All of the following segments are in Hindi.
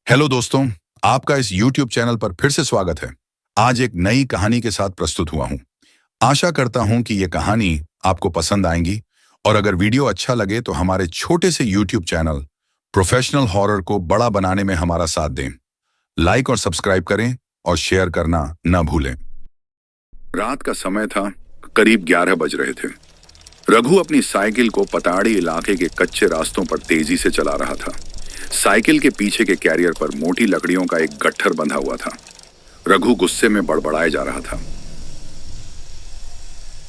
हेलो दोस्तों, आपका इस YouTube चैनल पर फिर से स्वागत है। आज एक नई कहानी के साथ प्रस्तुत हुआ हूँ। आशा करता हूँ कि ये कहानी आपको पसंद आएंगी और अगर वीडियो अच्छा लगे तो हमारे छोटे से YouTube चैनल प्रोफेशनल हॉरर को बड़ा बनाने में हमारा साथ दें। लाइक और सब्सक्राइब करें और शेयर करना न भूलें। रात का समय था, करीब 11 बज रहे थे। रघु अपनी साइकिल को पताड़ी इलाके के कच्चे रास्तों पर तेजी से चला रहा था। साइकिल के पीछे के कैरियर पर मोटी लकड़ियों का एक गट्ठर बंधा हुआ था। रघु गुस्से में बड़बड़ाए जा रहा था।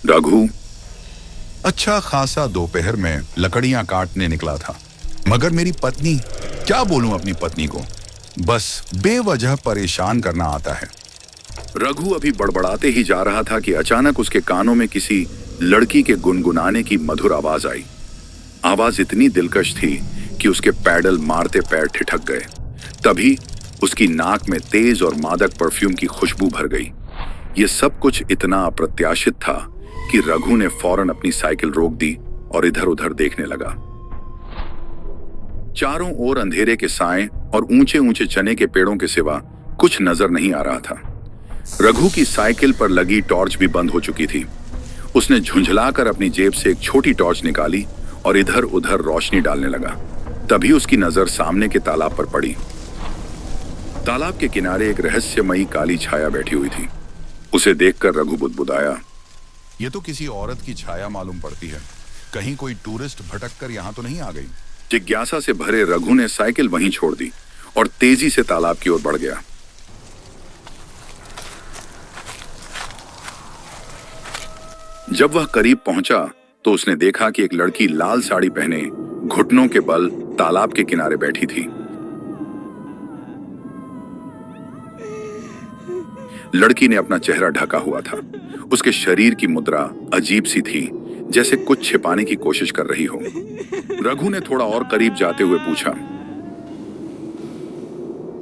रघु अच्छा खासा दोपहर में लकड़ियां काटने निकला था, मगर मेरी पत्नी, क्या बोलूं अपनी पत्नी को, बस बेवजह परेशान करना आता है। रघु अभी बड़बड़ाते ही जा रहा था कि अचानक उसके कानों में किसी लड़की के गुनगुनाने की मधुर आवाज आई। आवाज इतनी दिलकश थी कि उसके पैडल मारते पैर ठिठक गए। तभी उसकी नाक में तेज और मादक परफ्यूम की खुशबू भर गई। यह सब कुछ इतना अप्रत्याशित था कि रघु ने फौरन अपनी साइकिल रोक दी और इधर उधर देखने लगा। चारों ओर अंधेरे के साए और ऊंचे ऊंचे चने के पेड़ों के सिवा कुछ नजर नहीं आ रहा था। रघु की साइकिल पर लगी टॉर्च भी बंद हो चुकी थी। उसने झुंझलाकर अपनी जेब से एक छोटी टॉर्च निकाली और इधर उधर रोशनी डालने लगा। तभी उसकी नजर सामने के तालाब पर पड़ी। तालाब के किनारे एक रहस्यमयी काली छाया बैठी हुई थी। उसे देखकर रघु बुदबुदाया, ये तो किसी औरत की छाया मालूम पड़ती है। कहीं कोई टूरिस्ट भटक कर यहाँ तो नहीं आ गई। जिज्ञासा से भरे रघु ने साइकिल वहीं छोड़ दी और तेजी से तालाब की ओर बढ़ गया। जब वह करीब पहुंचा तो उसने देखा कि एक लड़की लाल साड़ी पहने घुटनों के बल तालाब के किनारे बैठी थी। लड़की ने अपना चेहरा ढका हुआ था। उसके शरीर की मुद्रा अजीब सी थी, जैसे कुछ छिपाने की कोशिश कर रही हो। रघु ने थोड़ा और करीब जाते हुए पूछा,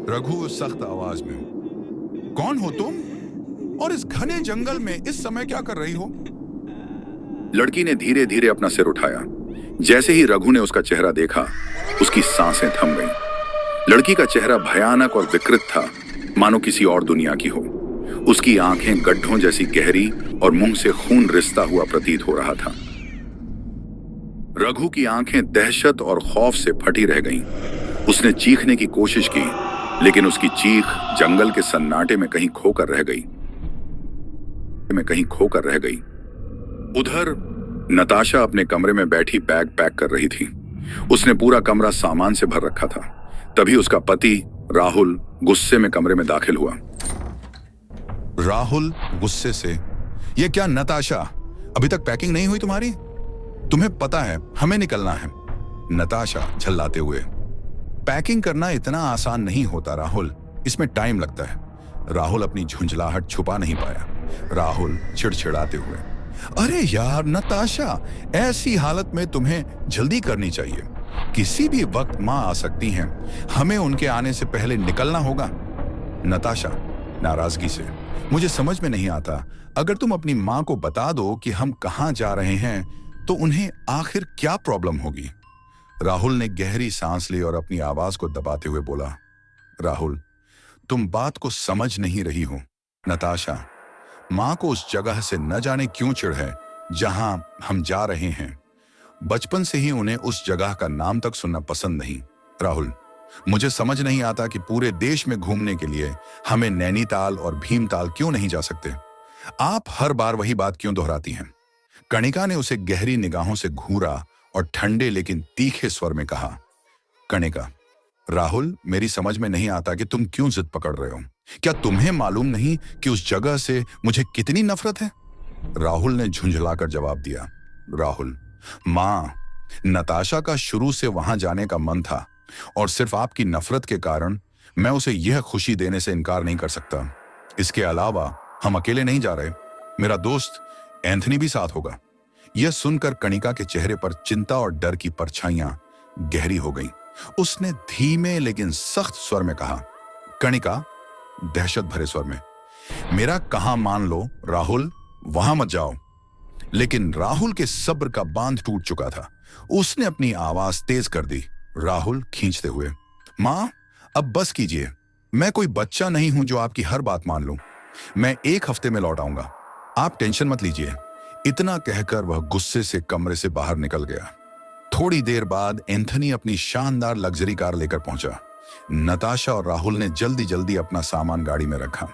रघु सख्त आवाज में, कौन हो तुम और इस घने जंगल में इस समय क्या कर रही हो? लड़की ने धीरे धीरे अपना सिर उठाया। जैसे ही रघु ने उसका चेहरा देखा, उसकी सांसें थम गईं। लड़की का चेहरा भयानक और विकृत था, मानो किसी और दुनिया की हो। उसकी आंखें गड्ढों जैसी गहरी और मुंह से खून रिसता हुआ प्रतीत हो रहा था। रघु की आंखें दहशत और खौफ से फटी रह गईं। उसने चीखने की कोशिश की, लेकिन उसकी चीख जंगल के सन्नाटे में कहीं खोकर रह गई। उधर नताशा अपने कमरे में बैठी बैग पैक कर रही थी। उसने पूरा कमरा सामान से भर रखा था। तभी उसका पति राहुल गुस्से में कमरे में दाखिल हुआ। राहुल गुस्से से, ये क्या नताशा, अभी तक पैकिंग नहीं हुई तुम्हारी? तुम्हें पता है हमें निकलना है। नताशा झल्लाते हुए, पैकिंग करना इतना आसान नहीं होता राहुल, इसमें टाइम लगता है। राहुल अपनी झुंझलाहट छुपा नहीं पाया। राहुल चिड़चिड़ाते हुए, अरे यार नताशा, ऐसी हालत में तुम्हें जल्दी करनी चाहिए। किसी भी वक्त माँ आ सकती हैं, हमें उनके आने से पहले निकलना होगा। नताशा नाराजगी से, मुझे समझ में नहीं आता, अगर तुम अपनी माँ को बता दो कि हम कहाँ जा रहे हैं तो उन्हें आखिर क्या प्रॉब्लम होगी? राहुल ने गहरी सांस ली और अपनी आवाज को दबाते हुए बोला, राहुल, तुम बात को समझ नहीं रही हो। नताशा, माँ को उस जगह से न जाने क्यों चिढ़ है जहां हम जा रहे हैं। बचपन से ही उन्हें उस जगह का नाम तक सुनना पसंद नहीं। राहुल, मुझे समझ नहीं आता कि पूरे देश में घूमने के लिए हमें नैनीताल और भीमताल क्यों नहीं जा सकते। आप हर बार वही बात क्यों दोहराती हैं? कणिका ने उसे गहरी निगाहों से घूरा और ठंडे लेकिन तीखे स्वर में कहा, कणिका, राहुल, मेरी समझ में नहीं आता कि तुम क्यों जिद पकड़ रहे हो। क्या तुम्हें मालूम नहीं कि उस जगह से मुझे कितनी नफरत है? राहुल ने झुंझलाकर जवाब दिया, राहुल, माँ, नताशा का शुरू से वहां जाने का मन था और सिर्फ आपकी नफरत के कारण मैं उसे यह खुशी देने से इनकार नहीं कर सकता। इसके अलावा हम अकेले नहीं जा रहे, मेरा दोस्त एंथनी भी साथ होगा। यह सुनकर कणिका के चेहरे पर चिंता और डर की परछाइयां गहरी हो गईं। उसने धीमे लेकिन सख्त स्वर में कहा, कणिका, दहशत भरे स्वर में, मेरा कहां मान लो राहुल, वहां मत जाओ। लेकिन राहुल के सब्र का बांध टूट चुका था। उसने अपनी आवाज तेज कर दी, राहुल खींचते हुए, मां, अब बस कीजिए। मैं कोई बच्चा नहीं हूं जो आपकी हर बात मान लूं। मैं 1 हफ्ते में लौट आऊंगा। आप टेंशन मत लीजिए। इतना कहकर वह गुस्से से कमरे से बाहर निकल गया। थोड़ी देर बाद एंथनी अपनी शानदार लग्जरी कार लेकर पहुंचा। नताशा और राहुल ने जल्दी जल्दी अपना सामान गाड़ी में रखा।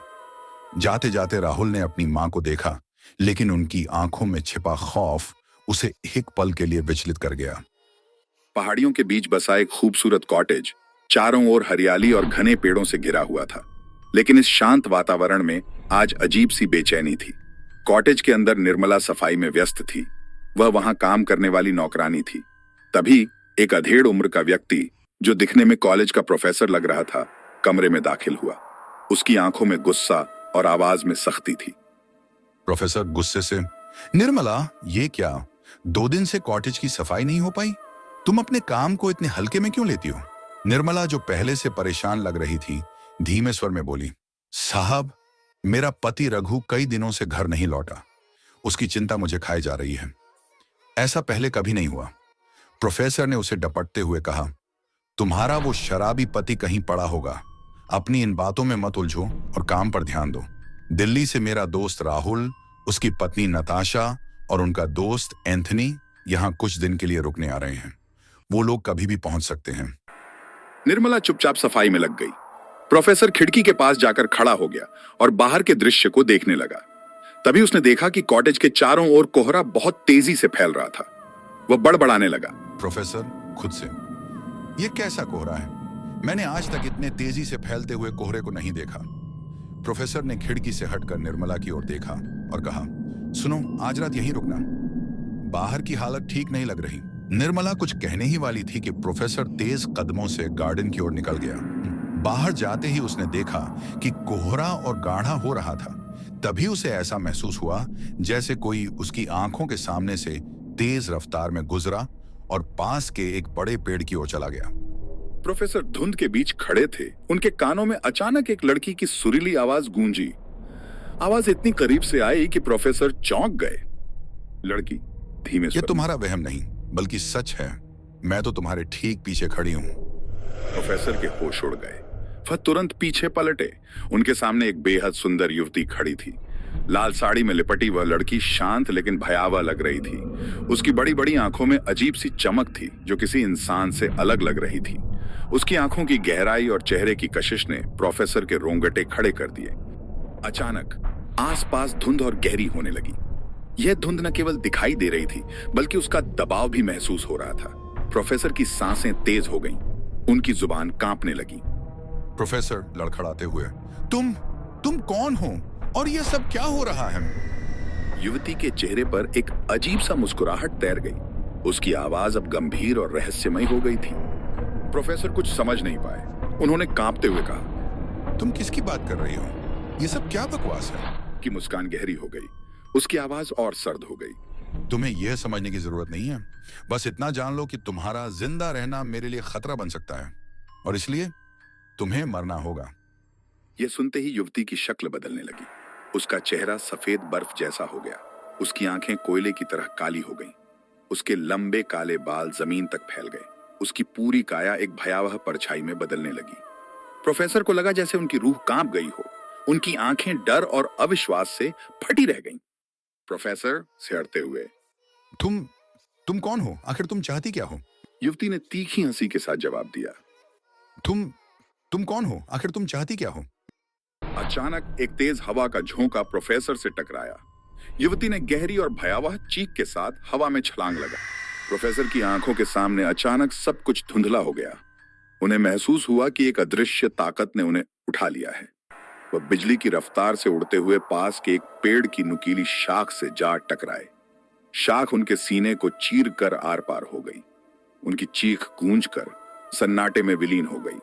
जाते जाते राहुल ने अपनी मां को देखा, लेकिन उनकी आंखों में छिपा खौफ उसे एक पल के लिए विचलित कर गया। पहाड़ियों के बीच बसा एक खूबसूरत कॉटेज चारों ओर हरियाली और घने पेड़ों से घिरा हुआ था, लेकिन इस शांत वातावरण में आज अजीब सी बेचैनी थी। कॉटेज के अंदर निर्मला सफाई में व्यस्त थी। वह वहां काम करने वाली नौकरानी थी। तभी एक अधेड़ उम्र का व्यक्ति, जो दिखने में कॉलेज का प्रोफेसर लग रहा था, कमरे में दाखिल हुआ। उसकी आंखों में गुस्सा और आवाज में सख्ती थी। प्रोफेसर गुस्से से, निर्मला, ये क्या 2 दिन से कॉटेज की सफाई नहीं हो पाई? तुम अपने काम को इतने हल्के में क्यों लेती हो? निर्मला, जो पहले से परेशान लग रही थी, धीमे स्वर में बोली, साहब, मेरा पति रघु कई दिनों से घर नहीं लौटा। उसकी चिंता मुझे खाई जा रही है। ऐसा पहले कभी नहीं हुआ। प्रोफेसर ने उसे डपटते हुए कहा, तुम्हारा वो शराबी पति कहीं पड़ा होगा। अपनी इन बातों में मत उलझो और काम पर ध्यान दो। दिल्ली से मेरा दोस्त राहुल, उसकी पत्नी नताशा और उनका दोस्त एंथनी यहां कुछ दिन के लिए रुकने आ रहे हैं। वो लोग कभी भी पहुंच सकते हैं। निर्मला चुपचाप सफाई में लग गई। प्रोफेसर खिड़की के पास जाकर खड़ा हो गया और बाहर के दृश्य को देखने लगा। तभी उसने देखा कि कॉटेज के चारों ओर कोहरा बहुत तेजी से फैल रहा था। वह बड़बड़ाने लगा, प्रोफेसर, खुद से, ये कैसा कोहरा है? मैंने आज तक इतने तेजी से फैलते हुए कोहरे को नहीं देखा। प्रोफेसर ने खिड़की से हटकर निर्मला की ओर देखा और कहा, सुनो, आज रात यहीं रुकना। बाहर की हालत ठीक नहीं लग रही। निर्मला कुछ कहने ही वाली थी कि प्रोफेसर तेज कदमों से गार्डन की ओर निकल गया। बाहर जाते ही उसने देखा कि कोहरा और गाढ़ा हो रहा था। तभी उसे ऐसा महसूस हुआ जैसे कोई उसकी आंखों के सामने से तेज रफ्तार में गुजरा और पास के एक बड़े पेड़ की ओर चला गया। प्रोफेसर धुंध के बीच खड़े थे। उनके कानों में अचानक एक लड़की की सुरीली आवाज गूंजी। आवाज इतनी करीब से आई कि प्रोफेसर चौंक गए। लड़की धीमे ये तुम्हारा वहम नहीं, बल्कि सच है। मैं तो तुम्हारे ठीक पीछे खड़ी हूं। प्रोफेसर के होश उड़ गए। वह तुरंत पीछे पलटे। उनके सामने एक बेहद सुंदर युवती खड़ी थी। लाल साड़ी में लिपटी वह लड़की शांत लेकिन भयावह लग रही थी। उसकी बड़ी बड़ी आंखों में अजीब सी चमक थी, जो किसी इंसान से अलग लग रही थी। उसकी आंखों की गहराई और चेहरे की कशिश ने प्रोफेसर के रोंगटे खड़े कर दिए। अचानक आसपास धुंध और गहरी होने लगी। यह धुंध न केवल दिखाई दे रही थी, बल्कि उसका दबाव भी महसूस हो रहा था। प्रोफेसर की सांसें तेज हो गईं। उनकी जुबान कांपने लगी। प्रोफेसर लड़खड़ाते हुए, तुम कौन हो और ये सब क्या हो रहा है? युवती के चेहरे पर एक अजीब सा मुस्कुराहट तैर गई। उसकी आवाज अब गंभीर और रहस्यमयी हो गई थी। प्रोफेसर कुछ समझ नहीं पाए। उन्होंने कांपते हुए कहा, तुम किसकी बात कर रही हो? ये सब क्या बकवास है? की मुस्कान गहरी हो गई। उसकी आवाज और सर्द हो गई। तुम्हें यह समझने की जरूरत नहीं है। बस इतना जान लो कि तुम्हारा जिंदा रहना मेरे लिए खतरा बन सकता है और इसलिए तुम्हें मरना होगा। यह सुनते ही युवती की शक्ल बदलने लगी। उसका चेहरा सफेद बर्फ जैसा हो गया। उसकी आंखें कोयले की तरह काली हो गईं। उसके लंबे काले बाल जमीन तक फैल गए। उसकी पूरी काया एक भयावह परछाई में बदलने लगी। प्रोफेसर को लगा जैसे उनकी रूह कांप गई हो। उनकी आंखें डर और अविश्वास से फटी रह गईं। प्रोफेसर सिहरते हुए, तुम कौन हो? आखिर तुम चाहती क्या हो? युवती ने तीखी हंसी के साथ जवाब दिया। तुम कौन हो? आखिर तुम चाहती क्या हो? अचानक एक तेज हवा का झोंका प्रोफेसर से टकराया। युवती ने गहरी और भयावह चीख के साथ हवा में छलांग लगा। प्रोफेसर की आंखों के सामने अचानक सब कुछ धुंधला हो गया। उन्हें महसूस हुआ कि एक अदृश्य ताकत ने उन्हें उठा लिया है। वह बिजली की रफ्तार से उड़ते हुए पास के एक पेड़ की नुकीली शाख से जा टकराए। शाख उनके सीने को चीर कर आर पार हो गई। उनकी चीख गूंजकर सन्नाटे में विलीन हो गई।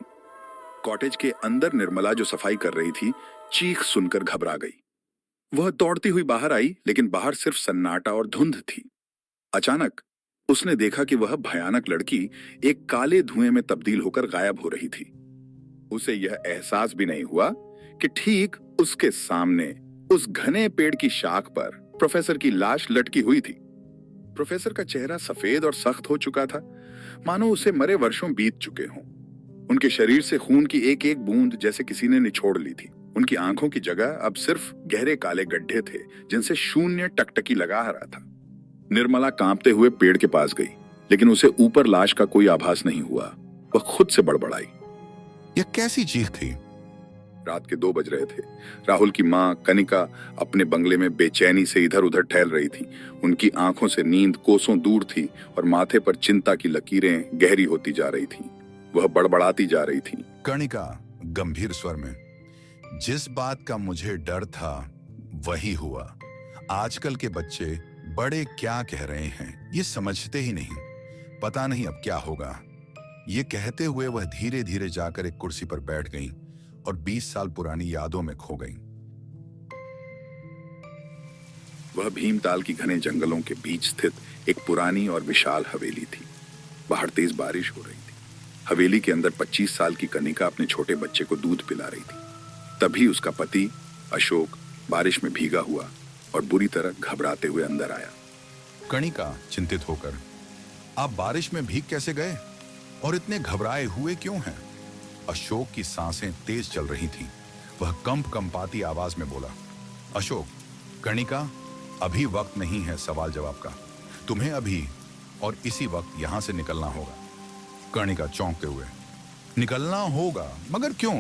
कॉटेज के अंदर निर्मला, जो सफाई कर रही थी, चीख सुनकर घबरा गई। वह दौड़ती हुई बाहर आई, लेकिन बाहर सिर्फ सन्नाटा और धुंध थी। अचानक उसने देखा कि वह भयानक लड़की एक काले धुएं में तब्दील होकर गायब हो रही थी। उसे यह एहसास भी नहीं हुआ कि ठीक उसके सामने उस घने पेड़ की शाख पर प्रोफेसर की लाश लटकी हुई थी। प्रोफेसर का चेहरा सफेद और सख्त हो चुका था, मानो उसे मरे वर्षों बीत चुके हों। उनके शरीर से खून की एक एक बूंद जैसे किसी ने निचोड़ ली थी। उनकी आंखों की जगह अब सिर्फ गहरे काले गड्ढे थे जिनसे शून्य टकटकी लगा रहा था। निर्मला कांपते हुए पेड़ के पास गई, लेकिन उसे ऊपर लाश का कोई आभास नहीं हुआ। वह खुद से बड़बड़ाई, यह कैसी चीख थी? रात के 2 बज रहे थे। राहुल की माँ कनिका अपने बंगले में बेचैनी से इधर उधर टहल रही थी। उनकी आंखों से नींद कोसों दूर थी और माथे पर चिंता की लकीरें गहरी होती जा रही थीं। वह बड़बड़ाती जा रही थी। कणिका गंभीर स्वर में, जिस बात का मुझे डर था वही हुआ। आजकल के बच्चे बड़े क्या कह रहे हैं ये समझते ही नहीं। पता नहीं अब क्या होगा। ये कहते हुए वह धीरे धीरे जाकर एक कुर्सी पर बैठ गई और 20 साल पुरानी यादों में खो गई। वह भीमताल की घने जंगलों के बीच स्थित एक पुरानी और विशाल हवेली थी। बाहर तेज बारिश हो रही थी। हवेली के अंदर 25 साल की कनिका अपने छोटे बच्चे को दूध पिला रही थी। तभी उसका पति अशोक बारिश में भीगा हुआ और बुरी तरह घबराते हुए अंदर आया। कणिका चिंतित होकर, आप बारिश में भीग कैसे गए और इतने घबराए हुए क्यों हैं? अशोक की सांसें तेज चल रही थीं। वह कंपाती आवाज में बोला, अशोक, कणिका, अभी वक्त नहीं है सवाल जवाब का। तुम्हें अभी और इसी वक्त यहां से निकलना होगा। कणिका चौंकते हुए, निकलना होगा? मगर क्यों?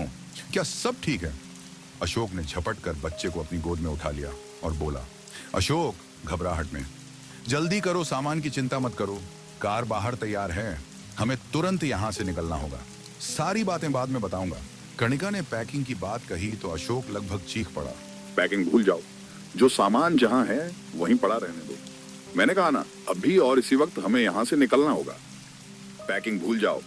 क्या सब ठीक है? अशोक ने झपट कर बच्चे को अपनी गोद में उठा लिया और बोला, अशोक, घबराहट में, जल्दी करो, सामान की चिंता मत करो, कार बाहर तैयार है, हमें तुरंत यहां से निकलना होगा। सारी बातें बाद में बताऊंगा। कणिका ने पैकिंग की बात कही तो अशोक लगभग चीख पड़ा, पैकिंग भूल जाओ, जो सामान जहां है वहीं पड़ा रहने दो। मैंने कहा ना, अभी और इसी वक्त हमें यहां से निकलना होगा। पैकिंग भूल जाओ,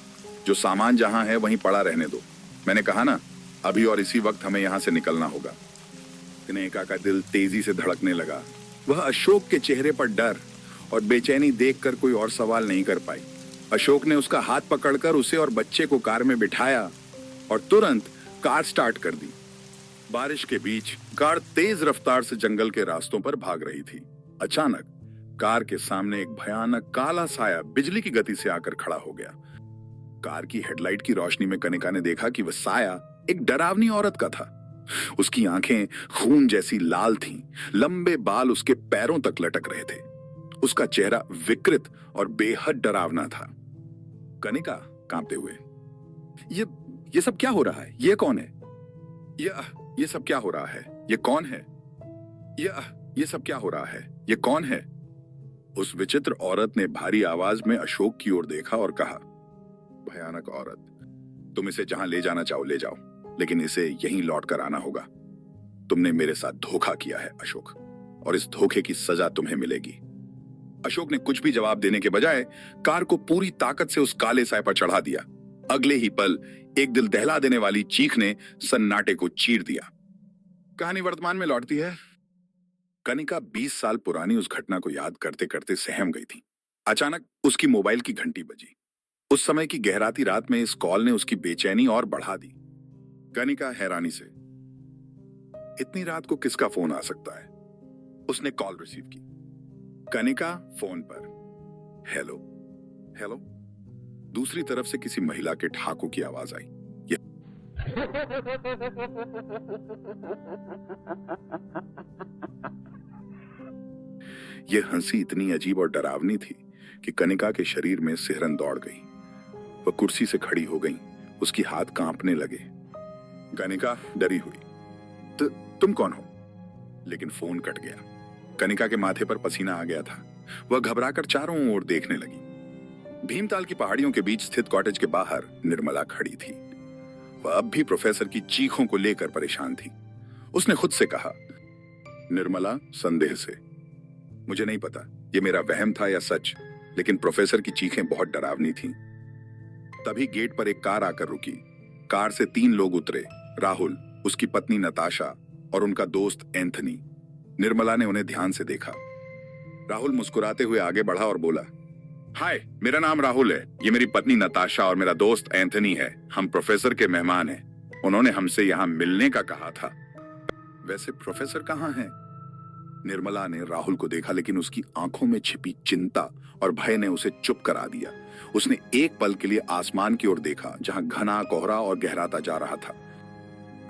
जो सामान जहां है वहीं पड़ा रहने दो। मैंने कहा ना, अभी और इसी वक्त हमें यहां से निकलना होगा। कनिका का दिल तेजी से धड़कने लगा। वह अशोक के चेहरे पर डर और बेचैनी देखकर कोई और सवाल नहीं कर पाई। अशोक ने उसका हाथ पकड़कर उसे और बच्चे को कार में बिठाया और तुरंत कार स्टार्ट कर दी। बारिश के बीच कार तेज रफ्तार से जंगल के रास्तों पर भाग रही थी। अचानक कार के सामने एक भयानक काला साया बिजली की गति से आकर खड़ा हो गया। कार की हेडलाइट की रोशनी में कनिका ने देखा कि वह साया एक डरावनी औरत का था। उसकी आंखें खून जैसी लाल थीं, लंबे बाल उसके पैरों तक लटक रहे थे। उसका चेहरा विकृत और बेहद डरावना था। कनिका कांपते हुए, ये सब क्या हो रहा है? ये कौन है? ये सब क्या हो रहा है? ये कौन है? ये सब क्या हो रहा है? ये कौन है? उस विचित्र औरत ने भारी आवाज में अशोक की ओर देखा और कहा, भयानक औरत, तुम इसे जहां ले जाना चाहो ले जाओ, लेकिन इसे यहीं लौट कर आना होगा। तुमने मेरे साथ धोखा किया है अशोक, और इस धोखे की सजा तुम्हें मिलेगी। अशोक ने कुछ भी जवाब देने के बजाय कार को पूरी ताकत से उस काले साए पर चढ़ा दिया। अगले ही पल एक दिल दहला देने वाली चीख ने सन्नाटे को चीर दिया। कहानी वर्तमान में लौटती है। कनिका 20 साल पुरानी उस घटना को याद करते करते सहम गई थी। अचानक उसकी मोबाइल की घंटी बजी। उस समय की गहराती रात में इस कॉल ने उसकी बेचैनी और बढ़ा दी। कनिका हैरानी से, इतनी रात को किसका फोन आ सकता है? उसने कॉल रिसीव की। कनिका फोन पर, हेलो हेलो। दूसरी तरफ से किसी महिला के ठहाकों की आवाज आई। यह हंसी इतनी अजीब और डरावनी थी कि कनिका के शरीर में सिहरन दौड़ गई। वह कुर्सी से खड़ी हो गई। उसकी हाथ कांपने लगे। कनिका डरी हुई, तुम कौन हो? लेकिन फोन कट गया। कनिका के माथे पर पसीना आ गया था। वह घबराकर चारों ओर देखने लगी। भीमताल की पहाड़ियों के बीच स्थित कॉटेज के बाहर निर्मला खड़ी थी। वह अब भी प्रोफेसर की चीखों को लेकर परेशान थी। उसने खुद से कहा, निर्मला, संदेह से, मुझे नहीं पता ये मेरा वहम था या सच, लेकिन प्रोफेसर की चीखें बहुत डरावनी थीं। तभी गेट पर एक कार आकर रुकी। कार से 3 लोग उतरे, राहुल, उसकी पत्नी नताशा और उनका दोस्त एंथनी। निर्मला ने उन्हें ध्यान से देखा। राहुल मुस्कुराते हुए आगे बढ़ा और बोला, हाय, मेरा नाम राहुल है, ये मेरी पत्नी नताशा और मेरा दोस्त एंथनी है। हम प्रोफेसर के मेहमान हैं। उन्होंने हमसे यहाँ मिलने का कहा था। वैसे प्रोफेसर कहाँ हैं? निर्मला ने राहुल को देखा, लेकिन उसकी आंखों में छिपी चिंता और भय ने उसे चुप करा दिया। उसने एक पल के लिए आसमान की ओर देखा, जहां घना कोहरा और गहराता जा रहा था।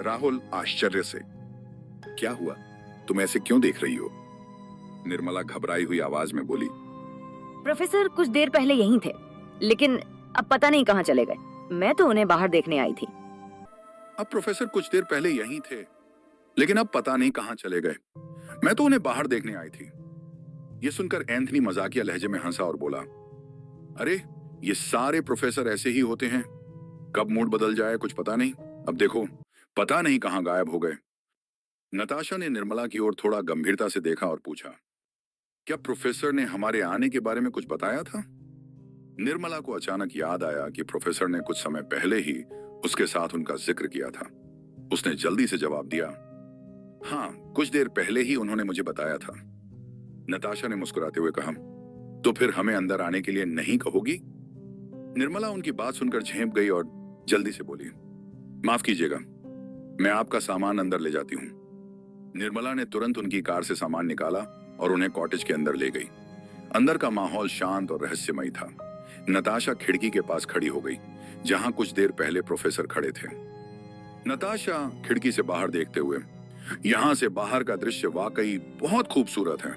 राहुल आश्चर्य से, क्या हुआ? तुम ऐसे क्यों देख रही हो? निर्मला घबराई हुई आवाज में बोली, प्रोफेसर कुछ देर पहले यहीं थे, लेकिन अब पता नहीं कहाँ चले गए। मैं तो उन्हें बाहर देखने आई थी। अब प्रोफेसर कुछ देर पहले यहीं थे, लेकिन अब पता नहीं कहां चले गए। मैं तो उन्हें बाहर देखने आई थी। यह सुनकर एंथनी मजाकिया लहजे में हंसा और बोला, अरे ये सारे प्रोफेसर ऐसे ही होते हैं, कब मूड बदल जाए कुछ पता नहीं। अब देखो, पता नहीं कहां गायब हो गए। नताशा ने निर्मला की ओर थोड़ा गंभीरता से देखा और पूछा, क्या प्रोफेसर ने हमारे आने के बारे में कुछ बताया था? निर्मला को अचानक याद आया कि प्रोफेसर ने कुछ समय पहले ही उसके साथ उनका जिक्र किया था। उसने जल्दी से जवाब दिया, हाँ, कुछ देर पहले ही उन्होंने मुझे बताया था। नताशा ने मुस्कुराते हुए कहा, तो फिर हमें अंदर आने के लिए नहीं कहोगी? निर्मला उनकी बात सुनकर झेंप गई और जल्दी से बोली, माफ कीजिएगा, मैं आपका सामान अंदर ले जाती हूँ। निर्मला ने तुरंत उनकी कार से सामान निकाला और उन्हें कॉटेज के अंदर ले गई। अंदर का माहौल शांत और रहस्यमयी था। नताशा खिड़की के पास खड़ी हो गई, जहां कुछ देर पहले प्रोफेसर खड़े थे। नताशा खिड़की से बाहर देखते हुए, यहां से बाहर का दृश्य वाकई बहुत खूबसूरत है।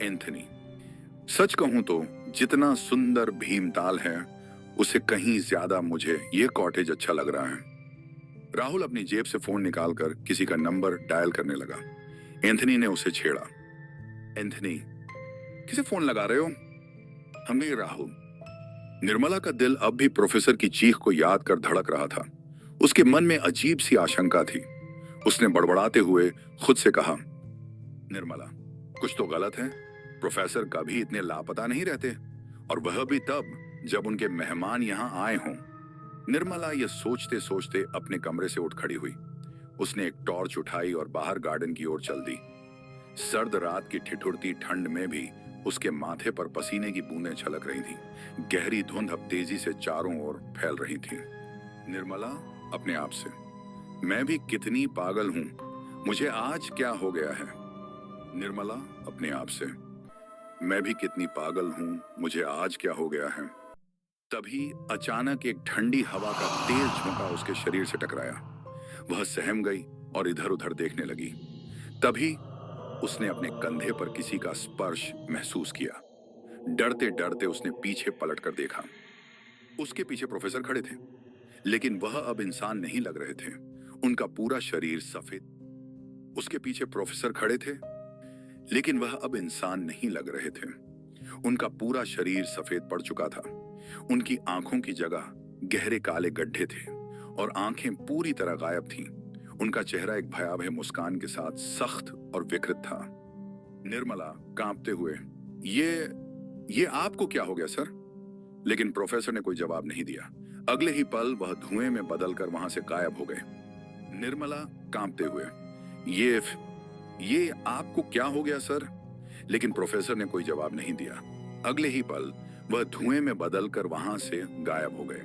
एंथनी, सच कहूं तो जितना सुंदर भीमताल है, उसे कहीं ज्यादा मुझे ये कॉटेज अच्छा लग रहा है। राहुल अपनी जेब से फोन निकालकर किसी का नंबर डायल करने लगा। एंथनी ने उसे छेड़ा, एंथनी, किसे फोन लगा रहे हो? हमें राहुल। निर्मला का दिल अब भी प्रोफेसर की चीख को याद कर धड़क रहा था। उसके मन में अजीब सी आशंका थी। उसने बड़बड़ाते हुए खुद से कहा, निर्मला, कुछ तो गलत है। प्रोफेसर कभी इतने लापता नहीं रहते, और वह भी तब जब उनके मेहमान यहां आए हों। निर्मला यह सोचते सोचते अपने कमरे से उठ खड़ी हुई। उसने एक टॉर्च उठाई और बाहर गार्डन की ओर चल दी। सर्द रात की ठिठुरती ठंड में भी उसके माथे पर पसीने की बूंदें छलक रही थीं। गहरी धुंध अब तेजी से चारों ओर फैल रही थी। निर्मला अपने आप से, मैं भी कितनी पागल हूं, मुझे आज क्या हो गया है? निर्मला अपने आप से, मैं भी कितनी पागल हूं, मुझे आज क्या हो गया है? तभी अचानक एक ठंडी हवा का तेज झोंका उसके शरीर से टकराया। वह सहम गई और इधर उधर देखने लगी। तभी उसने अपने कंधे पर किसी का स्पर्श महसूस किया। डरते डरते उसने पीछे पलटकर देखा। उसके पीछे प्रोफेसर खड़े थे, लेकिन वह अब इंसान नहीं लग रहे थे। उनका पूरा शरीर सफेद। उसके पीछे प्रोफेसर खड़े थे, लेकिन वह अब इंसान नहीं लग रहे थे। उनका पूरा शरीर सफेद पड़ चुका था। उनकी आंखों की जगह गहरे काले गड्ढे थे और आंखें पूरी तरह गायब थीं। उनका चेहरा एक भयावह मुस्कान के साथ सख्त और विकृत था। निर्मला कांपते हुए, ये आपको क्या हो गया सर? लेकिन प्रोफेसर ने कोई जवाब नहीं दिया। अगले ही पल वह धुएं में बदलकर वहां से गायब हो गए। निर्मला कांपते हुए, ये आपको क्या हो गया सर? लेकिन प्रोफेसर ने कोई जवाब नहीं दिया। अगले ही पल वह धुएं में बदलकर वहां से गायब हो गए।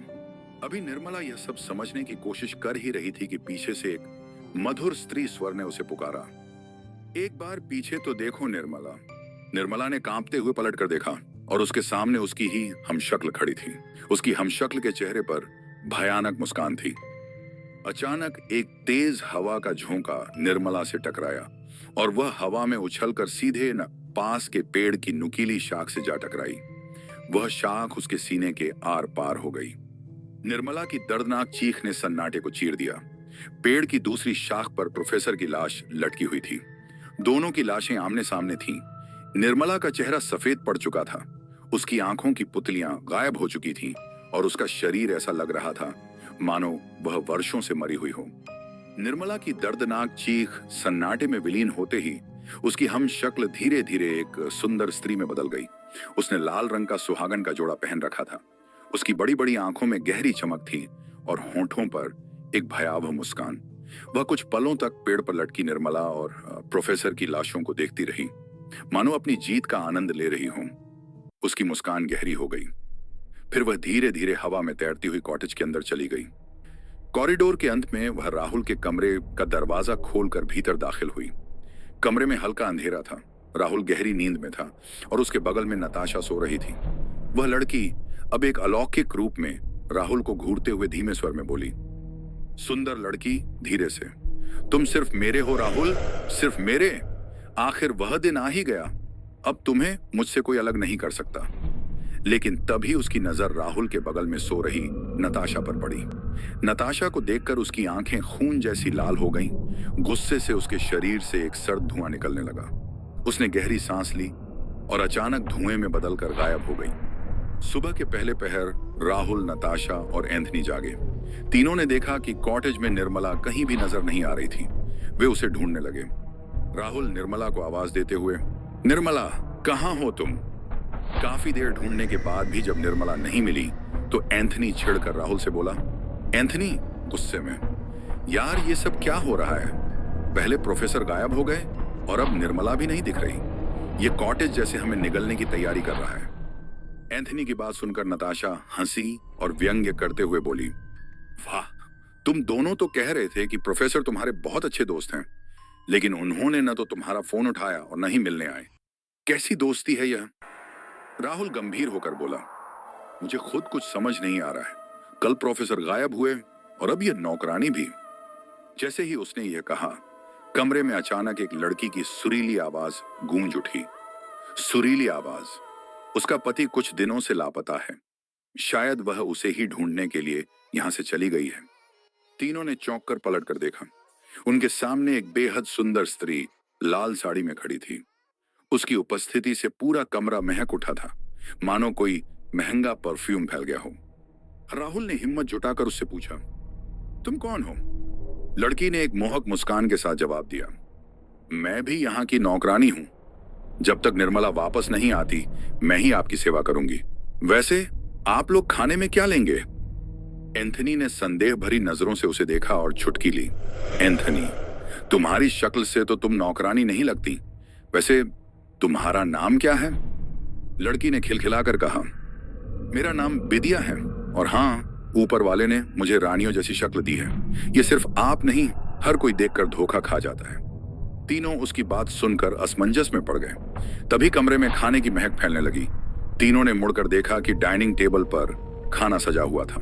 अभी निर्मला यह सब समझने की कोशिश कर ही रही थी कि पीछे से एक मधुर स्त्री स्वर ने उसे पुकारा, एक बार पीछे तो देखो निर्मला। निर्मला ने कांपते हुए पलटकर देखा और उसके सामने उसकी ही हमशक्ल खड़ी थी। उसकी हमशक्ल के चेहरे पर भयानक मुस्कान थी। अचानक एक तेज हवा का झोंका निर्मला से टकराया और वह हवा में उछलकर सीधे पास के पेड़ की नुकीली शाख से जा टकराई। वह शाख उसके सीने के आर पार हो गई। निर्मला की दर्दनाक चीख ने सन्नाटे को चीर दिया। पेड़ की दूसरी शाख पर प्रोफेसर की लाश लटकी हुई थी। दोनों की लाशें आमने सामने थीं। निर्मला का चेहरा सफेद पड़ चुका था। उसकी आंखों की पुतलियां गायब हो चुकी थीं और उसका शरीर ऐसा लग रहा था मानो वह वर्षों से मरी हुई हो। निर्मला की दर्दनाक चीख सन्नाटे में विलीन होते ही उसकी हम शक्ल धीरे धीरे एक सुंदर स्त्री में बदल गई। उसने लाल रंग का सुहागन का जोड़ा पहन रखा था। उसकी बड़ी बड़ी आंखों में गहरी चमक थी और होंठों पर एक भयावह मुस्कान। वह कुछ पलों तक पेड़ पर लटकी निर्मला और प्रोफेसर की लाशों को देखती रही, मानो अपनी जीत का आनंद ले रही हो। उसकी मुस्कान गहरी हो गई। फिर वह धीरे धीरे हवा में तैरती हुई कॉटेज के अंदर चली गई। कॉरिडोर के अंत में वह राहुल के कमरे का दरवाजा खोलकर भीतर दाखिल हुई। कमरे में हल्का अंधेरा था। राहुल गहरी नींद में था और उसके बगल में नताशा सो रही थी। वह लड़की अब एक अलौकिक रूप में राहुल को घूरते हुए धीमे स्वर में बोली, सुंदर लड़की, धीरे से, तुम सिर्फ मेरे हो राहुल, सिर्फ मेरे। आखिर वह दिन आ ही गया, अब तुम्हें मुझसे कोई अलग नहीं कर सकता। लेकिन तभी उसकी नजर राहुल के बगल में सो रही नताशा पर पड़ी। नताशा को देखकर उसकी आंखें खून जैसी लाल हो गईं। गुस्से से उसके शरीर से एक सर्द धुआं निकलने लगा। उसने गहरी सांस ली और अचानक धुएं में बदलकर गायब हो गई। सुबह के पहले पहर राहुल, नताशा और एंथनी जागे। तीनों ने देखा कि कॉटेज में निर्मला कहीं भी नजर नहीं आ रही थी। वे उसे ढूंढने लगे। राहुल निर्मला को आवाज देते हुए, निर्मला, कहाँ हो तुम? काफी देर ढूंढने के बाद भी जब निर्मला नहीं मिली तो एंथनी छिड़कर राहुल से बोला, एंथनी गुस्से में, यार ये सब क्या हो रहा है? पहले प्रोफेसर गायब हो गए और अब निर्मला भी नहीं दिख रही। ये कॉटेज जैसे हमें निगलने की तैयारी कर रहा है। एंथनी की बात सुनकर नताशा हंसी और व्यंग्य करते हुए बोली, वाह, तुम दोनों तो कह रहे थे कि प्रोफेसर तुम्हारे बहुत अच्छे दोस्त हैं, लेकिन उन्होंने न तो तुम्हारा फोन उठाया और न ही मिलने आए। कैसी दोस्ती है यह? राहुल गंभीर होकर बोला, मुझे खुद कुछ समझ नहीं आ रहा है। कल प्रोफेसर गायब हुए और अब यह नौकरानी भी। जैसे ही उसने यह कहा, कमरे में अचानक एक लड़की की सुरीली आवाज गूंज उठी। सुरीली आवाज। उसका पति कुछ दिनों से लापता है। शायद वह उसे ही ढूंढने के लिए यहां से चली गई है। तीनों ने चौंक कर पलट कर देखा। उनके सामने एक बेहद सुंदर स्त्री लाल साड़ी में खड़ी थी। उसकी उपस्थिति से पूरा कमरा महक उठा था, मानो कोई महंगा परफ्यूम फैल गया हो। राहुल ने हिम्मत जुटाकर उससे पूछा, तुम कौन हो? लड़की ने एक मोहक मुस्कान के साथ जवाब दिया, मैं भी यहाँ की नौकरानी हूं। जब तक निर्मला वापस नहीं आती, मैं ही आपकी सेवा करूंगी। वैसे आप लोग खाने में क्या लेंगे? एंथनी ने संदेह भरी नजरों से उसे देखा और छुटकी ली। एंथनी, तुम्हारी शक्ल से तो तुम नौकरानी नहीं लगती। वैसे तुम्हारा नाम क्या है? लड़की ने खिलखिलाकर कहा, मेरा नाम बिदिया है, और हाँ, ऊपर वाले ने मुझे रानियों जैसी शक्ल दी है। ये सिर्फ आप नहीं, हर कोई देखकर धोखा खा जाता है। तीनों उसकी बात सुनकर असमंजस में पड़ गए। तभी कमरे में खाने की महक फैलने लगी। तीनों ने मुड़कर देखा कि डाइनिंग टेबल पर खाना सजा हुआ था।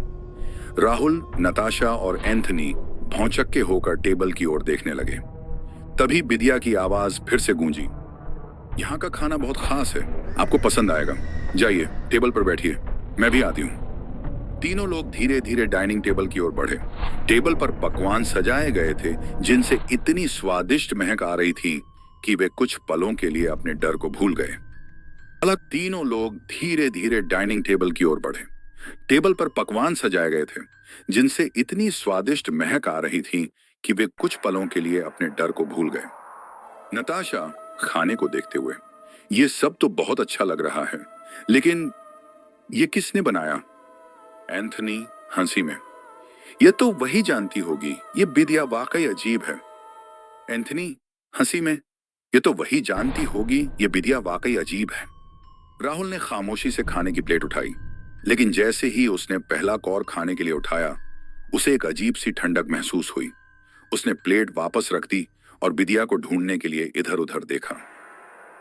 राहुल, नताशा और एंथनी भौंचक्के होकर टेबल की ओर देखने लगे। तभी बिदिया की आवाज फिर से गूंजी, यहाँ का खाना बहुत खास है, आपको पसंद आएगा। जाइए, टेबल पर बैठिए, मैं भी आती हूँ। तीनों लोग धीरे धीरे डाइनिंग टेबल की ओर बढ़े। टेबल पर पकवान सजाए गए थे जिनसे इतनी स्वादिष्ट महक आ रही थी कि वे कुछ पलों के लिए अपने डर को भूल गए। अलग तीनों लोग धीरे धीरे डाइनिंग टेबल की ओर बढ़े। टेबल पर पकवान सजाए गए थे जिनसे इतनी स्वादिष्ट महक आ रही थी कि वे कुछ पलों के लिए अपने डर को भूल गए। नताशा खाने को देखते हुए, ये सब तो बहुत अच्छा लग रहा है, लेकिन ये किसने बनाया? एंथनी हंसी में, ये तो वही जानती होगी, ये बिदिया वाकई अजीब है। एंथनी हंसी में, ये तो वही जानती होगी, ये बिदिया वाकई अजीब है। राहुल ने खामोशी से खाने की प्लेट उठाई, लेकिन जैसे ही उसने पहला कौर खाने के लिए उठाया, उसे एक अजीब सी ठंडक महसूस हुई। उसने प्लेट वापस रख दी और बिदिया को ढूंढने के लिए इधर उधर देखा।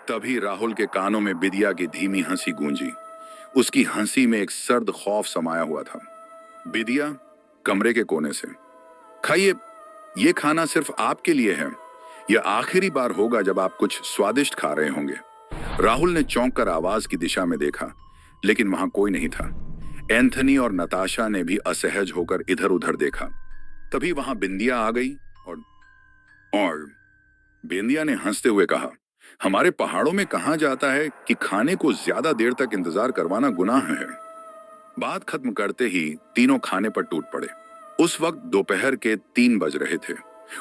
तभी राहुल के कानों में बिदिया की धीमी हंसी गूंजी। उसकी हंसी में एक सर्द खौफ समाया हुआ था। बिदिया कमरे के कोने से, खाइए, ये खाना सिर्फ आपके लिए है। यह आखिरी बार होगा जब आप कुछ स्वादिष्ट खा रहे होंगे। राहुल ने चौंक कर आवाज की दिशा में देखा, लेकिन वहां कोई नहीं था। एंथनी और नताशा ने भी असहज होकर इधर उधर देखा। तभी वहां बिंदिया आ गई और बिंदिया ने हंसते हुए कहा, हमारे पहाड़ों में कहा जाता है कि खाने को ज्यादा देर तक इंतजार करवाना गुनाह है। बात खत्म करते ही तीनों खाने पर टूट पड़े। उस वक्त दोपहर के 3 बज रहे थे।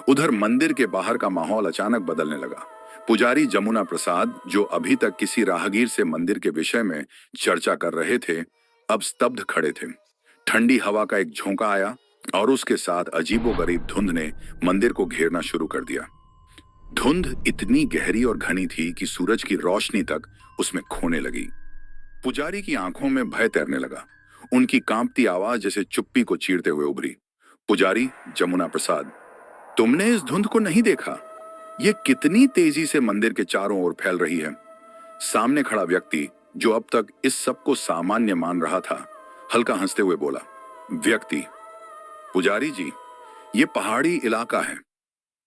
उधर मंदिर के बाहर का माहौल अचानक बदलने लगा। पुजारी जमुना प्रसाद, जो अभी तक किसी राहगीर से मंदिर के विषय में चर्चा कर रहे थे, अब स्तब्ध खड़े थे। ठंडी हवा का एक झोंका आया और उसके साथ अजीबोगरीब धुंध ने मंदिर को घेरना शुरू कर दिया। धुंध इतनी गहरी और घनी थी कि सूरज की रोशनी तक उसमें खोने लगी। पुजारी की आंखों में भय तैरने लगा। उनकी कांपती आवाज जैसे चुप्पी को चीरते हुए उभरी, पुजारी जमुना प्रसाद, तुमने इस धुंध को नहीं देखा? ये कितनी तेजी से मंदिर के चारों ओर फैल रही है। सामने खड़ा व्यक्ति, जो अब तक इस सब को सामान्य मान रहा था, हल्का हंसते हुए बोला। व्यक्ति, पुजारी जी, ये पहाड़ी इलाका है।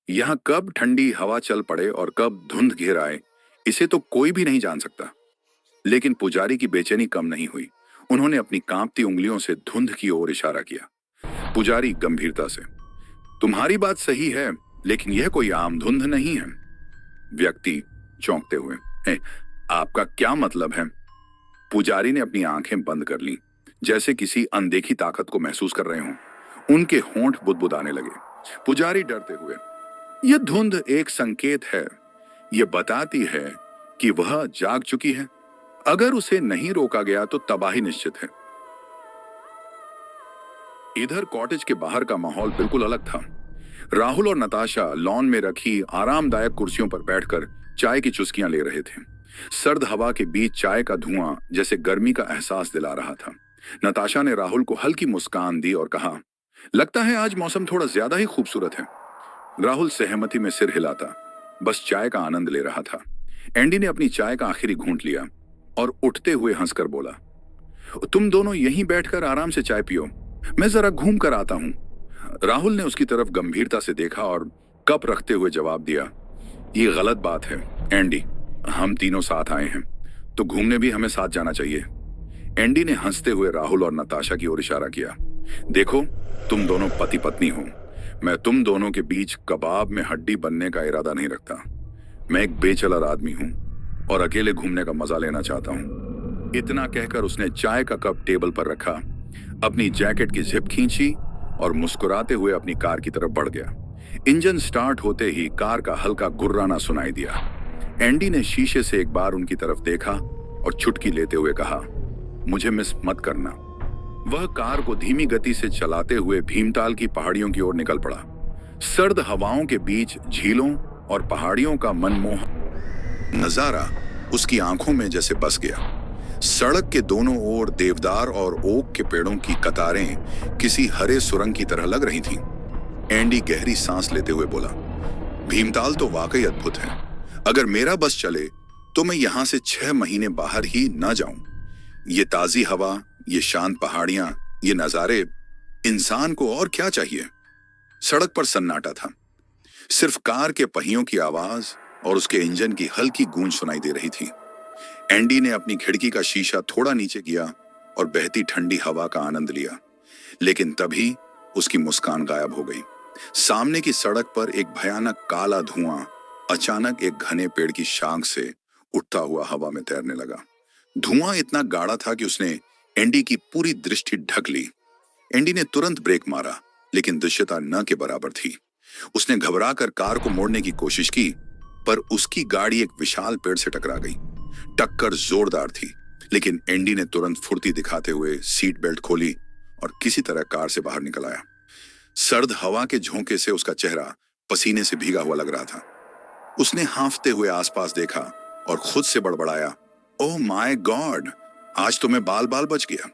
यहाँ कब ठंडी हवा चल पड़े और कब धुंध घेर आए, इसे तो कोई भी नहीं जान सकता। लेकिन पुजारी की बेचैनी कम नहीं हुई। उन्होंने अपनी कांपती उंगलियों से धुंध की ओर इशारा किया। पुजारी गंभीरता से, तुम्हारी बात सही है, लेकिन यह कोई आम धुंध नहीं है। व्यक्ति चौंकते हुए, आपका क्या मतलब है? पुजारी ने अपनी आंखें बंद कर ली, जैसे किसी अनदेखी ताकत को महसूस कर रहे हों। उनके होंठ बुदबुदाने लगे। पुजारी डरते हुए, यह धुंध एक संकेत है। यह बताती है कि वह जाग चुकी है। अगर उसे नहीं रोका गया तो तबाही निश्चित है। इधर कॉटेज के बाहर का माहौल बिल्कुल अलग था। राहुल और नताशा लॉन में रखी आरामदायक कुर्सियों पर बैठकर चाय की चुस्कियां ले रहे थे। सर्द हवा के बीच चाय का धुआं जैसे गर्मी का एहसास दिला रहा था। नताशा ने राहुल को हल्की मुस्कान दी और कहा, लगता है आज मौसम थोड़ा ज्यादा ही खूबसूरत है। राहुल सहमति में सिर हिलाता, बस चाय का आनंद ले रहा था। एंडी ने अपनी चाय का आखिरी घूंट लिया और उठते हुए हंसकर बोला, तुम दोनों यहीं बैठकर आराम से चाय पियो, मैं जरा घूम कर आता हूं। राहुल ने उसकी तरफ गंभीरता से देखा और कप रखते हुए जवाब दिया, ये गलत बात है एंडी, हम तीनों साथ आए हैं तो घूमने भी हमें साथ जाना चाहिए। एंडी ने हंसते हुए राहुल और नताशा की ओर इशारा किया, देखो तुम दोनों पति पत्नी हो, मैं तुम दोनों के बीच कबाब में हड्डी बनने का इरादा नहीं रखता। मैं एक बेचलर आदमी हूं और अकेले घूमने का मजा लेना चाहता हूं। इतना कहकर उसने चाय का कप टेबल पर रखा, अपनी जैकेट की जिप खींची और मुस्कुराते हुए अपनी कार की तरफ बढ़ गया। इंजन स्टार्ट होते ही कार का हल्का गुर्राना सुनाई दिया। एंडी ने शीशे से एक बार उनकी तरफ देखा और चुटकी लेते हुए कहा, मुझे मिस मत करना। वह कार को धीमी गति से चलाते हुए भीमताल की पहाड़ियों की ओर निकल पड़ा। सर्द हवाओं के बीच झीलों और पहाड़ियों का मनमोहक नजारा उसकी आंखों में जैसे बस गया। सड़क के दोनों ओर देवदार और ओक के पेड़ों की कतारें किसी हरे सुरंग की तरह लग रही थीं। एंडी गहरी सांस लेते हुए बोला, भीमताल तो वाकई अद्भुत है। अगर मेरा बस चले तो मैं यहां से 6 महीने बाहर ही ना जाऊं। ये ताजी हवा, ये शांत पहाड़ियां, ये नजारे, इंसान को और क्या चाहिए? सड़क पर सन्नाटा था। सिर्फ कार के पहियों की आवाज और उसके इंजन की हल्की गूंज सुनाई दे रही थी। एंडी ने अपनी खिड़की का शीशा थोड़ा नीचे किया और बहती ठंडी हवा का आनंद लिया, लेकिन तभी उसकी मुस्कान गायब हो गई। सामने की सड़क पर एक भयानक काला धुआं अचानक एक घने पेड़ की शाख से उठता हुआ हवा में तैरने लगा। धुआं इतना गाढ़ा था कि उसने एंडी की पूरी दृष्टि ढक ली। एंडी ने तुरंत ब्रेक मारा, लेकिन दृश्यता न के बराबर थी। उसने घबराकर कार को मोड़ने की कोशिश की, पर उसकी गाड़ी एक विशाल पेड़ से टकरा गई। टक्कर जोरदार थी, लेकिन एंडी ने तुरंत फुर्ती दिखाते हुए सीट बेल्ट खोली और किसी तरह कार से बाहर निकल आया। सर्द हवा के झोंके से उसका चेहरा पसीने से भीगा हुआ लग रहा था। उसने हांफते हुए आसपास देखा और खुद से बड़बड़ाया, ओह माय गॉड, आज तो मैं बाल बाल बच गया।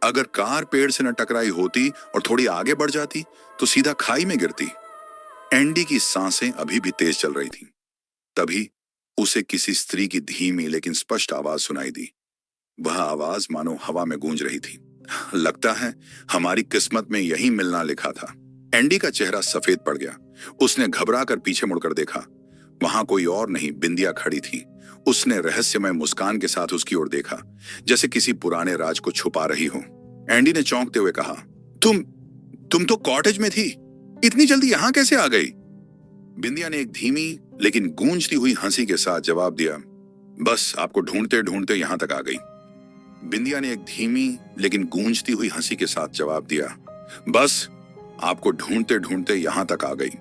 अगर कार पेड़ से न टकराई होती और थोड़ी आगे बढ़ जाती तो सीधा खाई में गिरती। एंडी की सांसें अभी भी तेज चल रही थीं। तभी उसे किसी स्त्री की धीमी लेकिन स्पष्ट आवाज सुनाई दी। वह आवाज मानो हवा में गूंज रही थी। लगता है हमारी किस्मत में यही मिलना लिखा था। एंडी का चेहरा सफेद पड़ गया। उसने घबराकर पीछे मुड़कर देखा। वहां कोई और नहीं, बिंदिया खड़ी थी। उसने रहस्यमय मुस्कान के साथ उसकी ओर देखा, जैसे किसी पुराने राज को छुपा रही हो। एंडी ने चौंकते हुए कहा, तुम तो कॉटेज में थी, इतनी जल्दी यहां कैसे आ गई? बिंदिया ने एक धीमी लेकिन गूंजती हुई हंसी के साथ जवाब दिया, बस आपको ढूंढते ढूंढते यहां तक आ गई। बिंदिया ने एक धीमी लेकिन गूंजती हुई हंसी के साथ जवाब दिया, बस आपको ढूंढते ढूंढते यहां तक आ गई।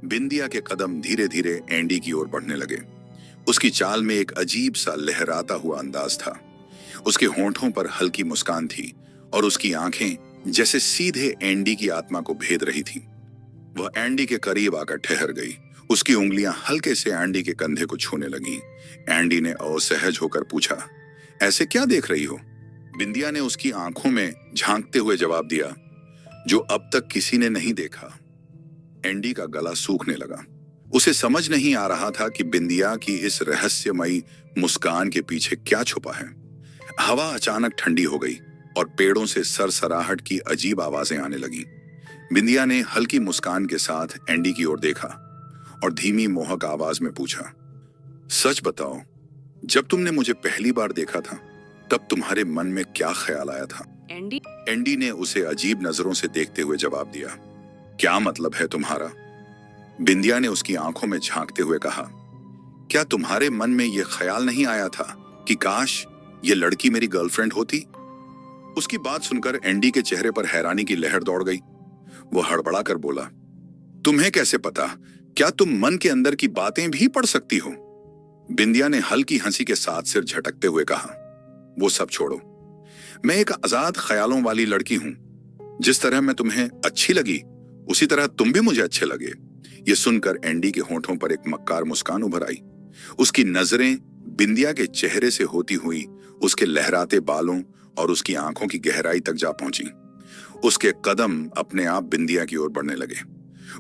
बिंदिया के कदम धीरे धीरे एंडी की ओर बढ़ने लगे। उसकी चाल में एक अजीब सा लहराता हुआ अंदाज था। उसके होंठों पर हल्की मुस्कान थी और उसकी आंखें जैसे सीधे एंडी की आत्मा को भेद रही थीं। वह एंडी के करीब आकर ठहर गई। उसकी उंगलियां हल्के से एंडी के कंधे को छूने लगीं। एंडी ने असहज होकर पूछा, ऐसे क्या देख रही हो? बिंदिया ने उसकी आंखों में झांकते हुए जवाब दिया, जो अब तक किसी ने नहीं देखा। एंडी का गला सूखने लगा। उसे समझ नहीं आ रहा था कि बिंदिया की इस रहस्यमयी मुस्कान के पीछे क्या छुपा है। हवा अचानक ठंडी हो गई और पेड़ों से सरसराहट की अजीब आवाजें आने लगी। बिंदिया ने हल्की मुस्कान के साथ एंडी की ओर देखा और धीमी मोहक आवाज में पूछा, सच बताओ, जब तुमने मुझे पहली बार देखा था तब तुम्हारे मन में क्या ख्याल आया था? एंडी, एंडी ने उसे अजीब नजरों से देखते हुए जवाब दिया, क्या मतलब है तुम्हारा? बिंदिया ने उसकी आंखों में झांकते हुए कहा, क्या तुम्हारे मन में यह ख्याल नहीं आया था कि काश ये लड़की मेरी गर्लफ्रेंड होती? उसकी बात सुनकर एंडी के चेहरे पर हैरानी की लहर दौड़ गई। वो हड़बड़ा कर बोला, तुम्हें कैसे पता? क्या तुम मन के अंदर की बातें भी पढ़ सकती हो? बिंदिया ने हल्की हंसी के साथ सिर झटकते हुए कहा, वो सब छोड़ो, मैं एक आजाद ख्यालों वाली लड़की हूं। जिस तरह मैं तुम्हें अच्छी लगी उसी तरह तुम भी मुझे अच्छे लगे। ये सुनकर एंडी के होठों पर एक मक्कार मुस्कान उभर आई। उसकी नजरें बिंदिया के चेहरे से होती हुई उसके लहराते बालों और उसकी आंखों की गहराई तक जा पहुंची। उसके कदम अपने आप बिंदिया की ओर बढ़ने लगे।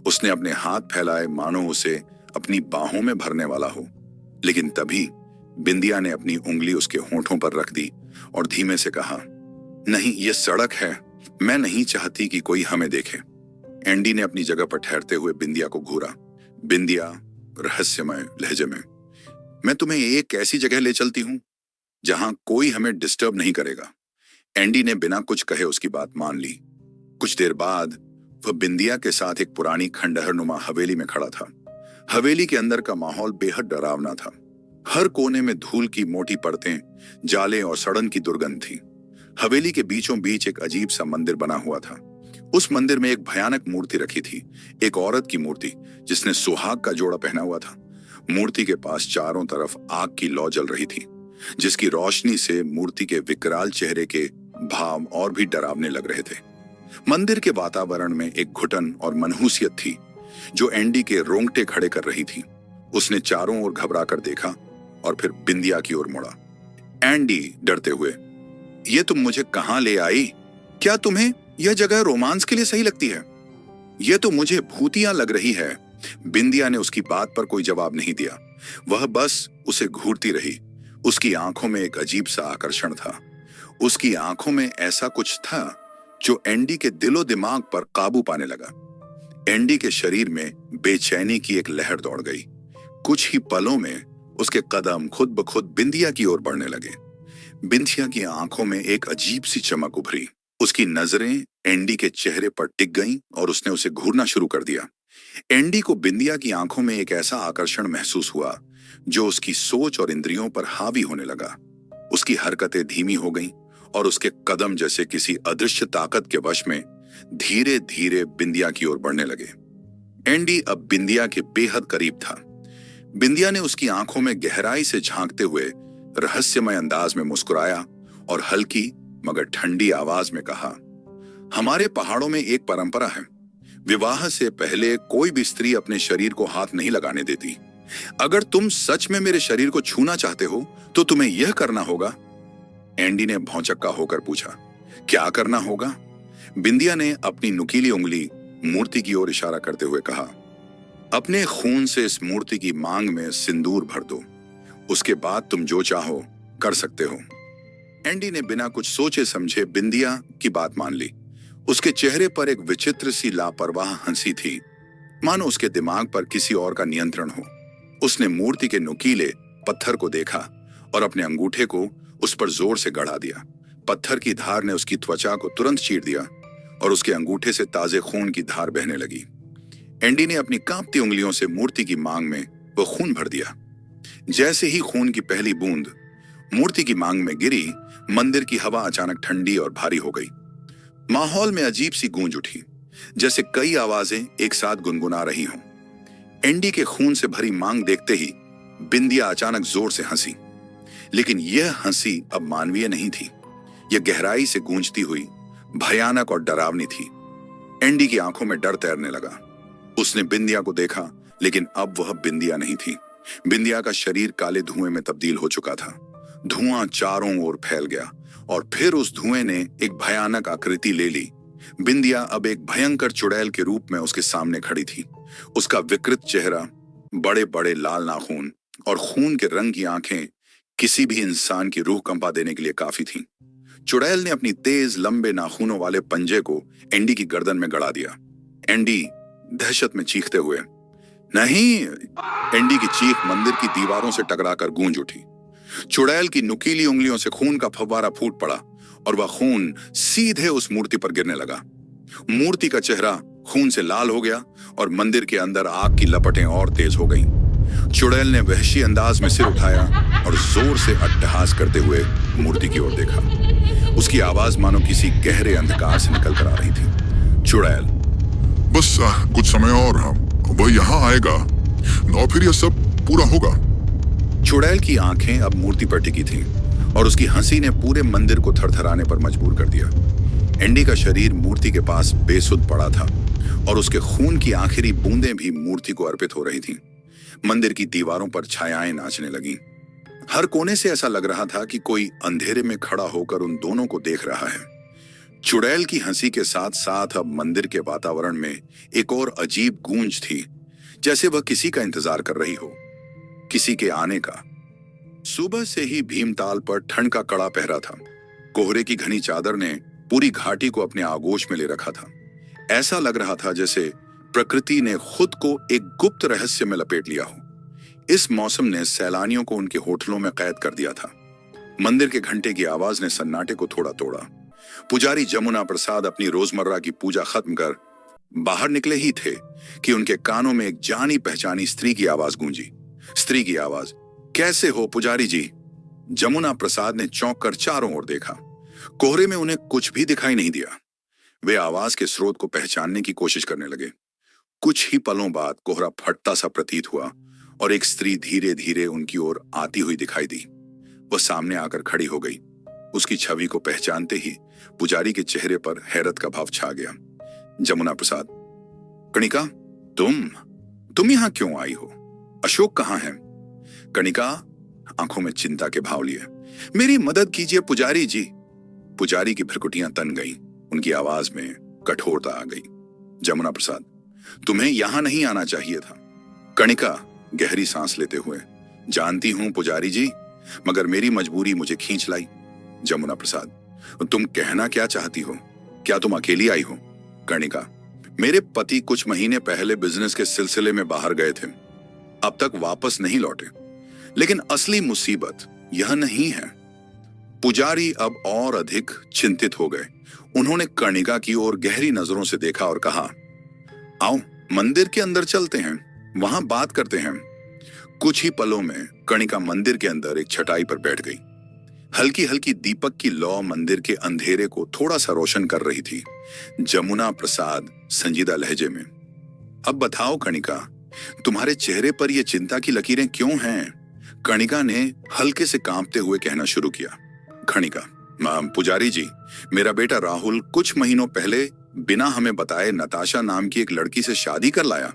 उसने अपने हाथ फैलाए मानो उसे अपनी बाहों में भरने वाला हो, लेकिन तभी बिंदिया ने अपनी उंगली उसके होठों पर रख दी और धीमे से कहा, नहीं, ये सड़क है, मैं नहीं चाहती कि कोई हमें देखे। एंडी ने अपनी जगह पर ठहरते हुए बिंदिया को घूरा। बिंदिया रहस्यमय लहजे में, मैं तुम्हें एक ऐसी जगह ले चलती हूं जहां कोई हमें डिस्टर्ब नहीं करेगा। एंडी ने बिना कुछ कहे उसकी बात मान ली। कुछ देर बाद वह बिंदिया के साथ एक पुरानी खंडहरनुमा हवेली में खड़ा था। हवेली के अंदर का माहौल बेहद डरावना था। हर कोने में धूल की मोटी परतें, जाले और सड़न की दुर्गंध थी। हवेली के बीचों बीच एक अजीब सा मंदिर बना हुआ था। उस मंदिर में एक भयानक मूर्ति रखी थी, एक औरत की मूर्ति जिसने सुहाग का जोड़ा पहना हुआ था। मूर्ति के पास चारों तरफ आग की लौ जल रही थी, जिसकी रोशनी से मूर्ति के विकराल चेहरे के भाव और भी डरावने लग रहे थे। मंदिर के वातावरण में एक घुटन और मनहूसियत थी जो एंडी के रोंगटे खड़े कर रही थी। उसने चारों ओर घबरा कर देखा और फिर बिंदिया की ओर मुड़ा। एंडी डरते हुए, ये तुम मुझे कहां ले आई? क्या तुम्हें यह जगह रोमांस के लिए सही लगती है? यह तो मुझे भूतिया लग रही है। बिंदिया ने उसकी बात पर कोई जवाब नहीं दिया। वह बस उसे घूरती रही। उसकी आंखों में एक अजीब सा आकर्षण था। उसकी आंखों में ऐसा कुछ था जो एंडी के दिलो दिमाग पर काबू पाने लगा। एंडी के शरीर में बेचैनी की एक लहर दौड़ गई। कुछ ही पलों में उसके कदम खुद ब खुद बिंदिया की ओर बढ़ने लगे। बिंदिया की आंखों में एक अजीब सी चमक उभरी। उसकी नजरें एंडी के चेहरे पर टिक गईं और उसने उसे घूरना शुरू कर दिया। एंडी को बिंदिया की आंखों में एक ऐसा आकर्षण महसूस हुआ जो उसकी सोच और इंद्रियों पर हावी होने लगा। उसकी हरकतें धीमी हो गईं और उसके कदम जैसे किसी अदृश्य ताकत के वश में धीरे धीरे बिंदिया की ओर बढ़ने लगे। एंडी अब बिंदिया के बेहद करीब था। बिंदिया ने उसकी आंखों में गहराई से झांकते हुए रहस्यमय अंदाज में मुस्कुराया और हल्की मगर ठंडी आवाज में कहा, हमारे पहाड़ों में एक परंपरा है, विवाह से पहले कोई भी स्त्री अपने शरीर को हाथ नहीं लगाने देती। अगर तुम सच में मेरे शरीर को छूना चाहते हो तो तुम्हें यह करना होगा। एंडी ने भौचक्का होकर पूछा, क्या करना होगा? बिंदिया ने अपनी नुकीली उंगली मूर्ति की ओर इशारा करते हुए कहा, अपने खून से इस मूर्ति की मांग में सिंदूर भर दो, उसके बाद तुम जो चाहो कर सकते हो। एंडी ने बिना कुछ सोचे समझे बिंदिया की बात मान ली। उसके चेहरे पर एक विचित्र सी लापरवाह हंसी थी, मानो उसके दिमाग पर किसी और का नियंत्रण हो। उसने मूर्ति के नुकीले पत्थर को देखा और अपने अंगूठे को उस पर जोर से गड़ा दिया। पत्थर की धार ने उसकी त्वचा को तुरंत चीर दिया और उसके अंगूठे से ताजे खून की धार बहने लगी। एंडी ने अपनी कांपती उंगलियों से मूर्ति की मांग में वो खून भर दिया। जैसे ही खून की पहली बूंद मूर्ति की मांग में गिरी, मंदिर की हवा अचानक ठंडी और भारी हो गई। माहौल में अजीब सी गूंज उठी, जैसे कई आवाजें एक साथ गुनगुना रही हों। एंडी के खून से भरी मांग देखते ही बिंदिया अचानक जोर से हंसी, लेकिन यह हंसी अब मानवीय नहीं थी। यह गहराई से गूंजती हुई भयानक और डरावनी थी। एंडी की आंखों में डर तैरने लगा। उसने बिंदिया को देखा, लेकिन अब वह बिंदिया नहीं थी। बिंदिया का शरीर काले धुएं में तब्दील हो चुका था। धुआं चारों ओर फैल गया और फिर उस धुएं ने एक भयानक आकृति ले ली। बिंदिया अब एक भयंकर चुड़ैल के रूप में उसके सामने खड़ी थी। उसका विकृत चेहरा बड़े बड़े लाल नाखून और खून के रंग की आंखें किसी भी इंसान की रूह कंपा देने के लिए काफी थीं। चुड़ैल ने अपनी तेज लंबे नाखूनों वाले पंजे को एंडी की गर्दन में गड़ा दिया। एंडी दहशत में चीखते हुए, नहीं! एंडी की चीख मंदिर की दीवारों से टकराकर गूंज उठी। चुड़ैल की नुकीली उंगलियों से खून का फव्वारा फूट पड़ा और वह खून सीधे उस मूर्ति पर गिरने लगा। मूर्ति का चेहरा खून से लाल हो गया और मंदिर के अंदर आग की लपटें और तेज हो गईं। चुड़ैल ने वहशी अंदाज में सिर उठाया और जोर से अट्टहास करते हुए मूर्ति की ओर देखा। उसकी आवाज मानो किसी गहरे अंधकार से निकल कर आ रही थी। चुड़ैल, बस कुछ समय और वह यहाँ आएगा और फिर यह सब पूरा होगा। चुड़ैल की आंखें अब मूर्ति पर टिकी थीं और उसकी हंसी ने पूरे मंदिर को थरथराने पर मजबूर कर दिया। एंडी का शरीर मूर्ति के पास बेसुध पड़ा था और उसके खून की आखिरी बूंदें भी मूर्ति को अर्पित हो रही थीं। मंदिर की दीवारों पर छायाएं नाचने लगीं। हर कोने से ऐसा लग रहा था कि कोई अंधेरे में खड़ा होकर उन दोनों को देख रहा है। चुड़ैल की हंसी के साथ साथ अब मंदिर के वातावरण में एक और अजीब गूंज थी, जैसे वह किसी का इंतजार कर रही हो, किसी के आने का। सुबह से ही भीमताल पर ठंड का कड़ा पहरा था। कोहरे की घनी चादर ने पूरी घाटी को अपने आगोश में ले रखा था। ऐसा लग रहा था जैसे प्रकृति ने खुद को एक गुप्त रहस्य में लपेट लिया हो। इस मौसम ने सैलानियों को उनके होटलों में कैद कर दिया था। मंदिर के घंटे की आवाज ने सन्नाटे को थोड़ा तोड़ा। पुजारी जमुना प्रसाद अपनी रोजमर्रा की पूजा खत्म कर बाहर निकले ही थे कि उनके कानों में एक जानी पहचानी स्त्री की आवाज गूंजी। स्त्री की आवाज, कैसे हो पुजारी जी? जमुना प्रसाद ने चौंक कर चारों ओर देखा। कोहरे में उन्हें कुछ भी दिखाई नहीं दिया। वे आवाज के स्रोत को पहचानने की कोशिश करने लगे। कुछ ही पलों बाद कोहरा फटता सा प्रतीत हुआ और एक स्त्री धीरे धीरे उनकी ओर आती हुई दिखाई दी। वह सामने आकर खड़ी हो गई। उसकी छवि को पहचानते ही पुजारी के चेहरे पर हैरत का भाव छा गया। जमुना प्रसाद, कणिका, तुम यहां क्यों आई हो? अशोक कहां है? कणिका आंखों में चिंता के भाव लिए, मेरी मदद कीजिए पुजारी जी। पुजारी की भ्रुकुटियां तन गईं, उनकी आवाज में कठोरता आ गई। जमुना प्रसाद, तुम्हें यहां नहीं आना चाहिए था। कणिका गहरी सांस लेते हुए, जानती हूं पुजारी जी, मगर मेरी मजबूरी मुझे खींच लाई। जमुना प्रसाद, तुम कहना क्या चाहती हो? क्या तुम अकेली आई हो? कणिका, मेरे पति कुछ महीने पहले बिजनेस के सिलसिले में बाहर गए थे, अब तक वापस नहीं लौटे। लेकिन असली मुसीबत यह नहीं है। पुजारी अब और अधिक चिंतित हो गए। उन्होंने कणिका की ओर गहरी नजरों से देखा और कहा, आओ मंदिर के अंदर चलते हैं, वहां बात करते हैं। कुछ ही पलों में कणिका मंदिर के अंदर एक चटाई पर बैठ गई। हल्की हल्की दीपक की लौ मंदिर के अंधेरे को थोड़ा सा रोशन कर रही थी। जमुना प्रसाद संजीदा लहजे में, अब बताओ कणिका, तुम्हारे चेहरे पर यह चिंता की लकीरें क्यों हैं? कणिका ने हल्के से कांपते हुए कहना शुरू किया। कणिका, पुजारी जी, मेरा बेटा राहुल कुछ महीनों पहले बिना हमें बताए नताशा नाम की एक लड़की से शादी कर लाया।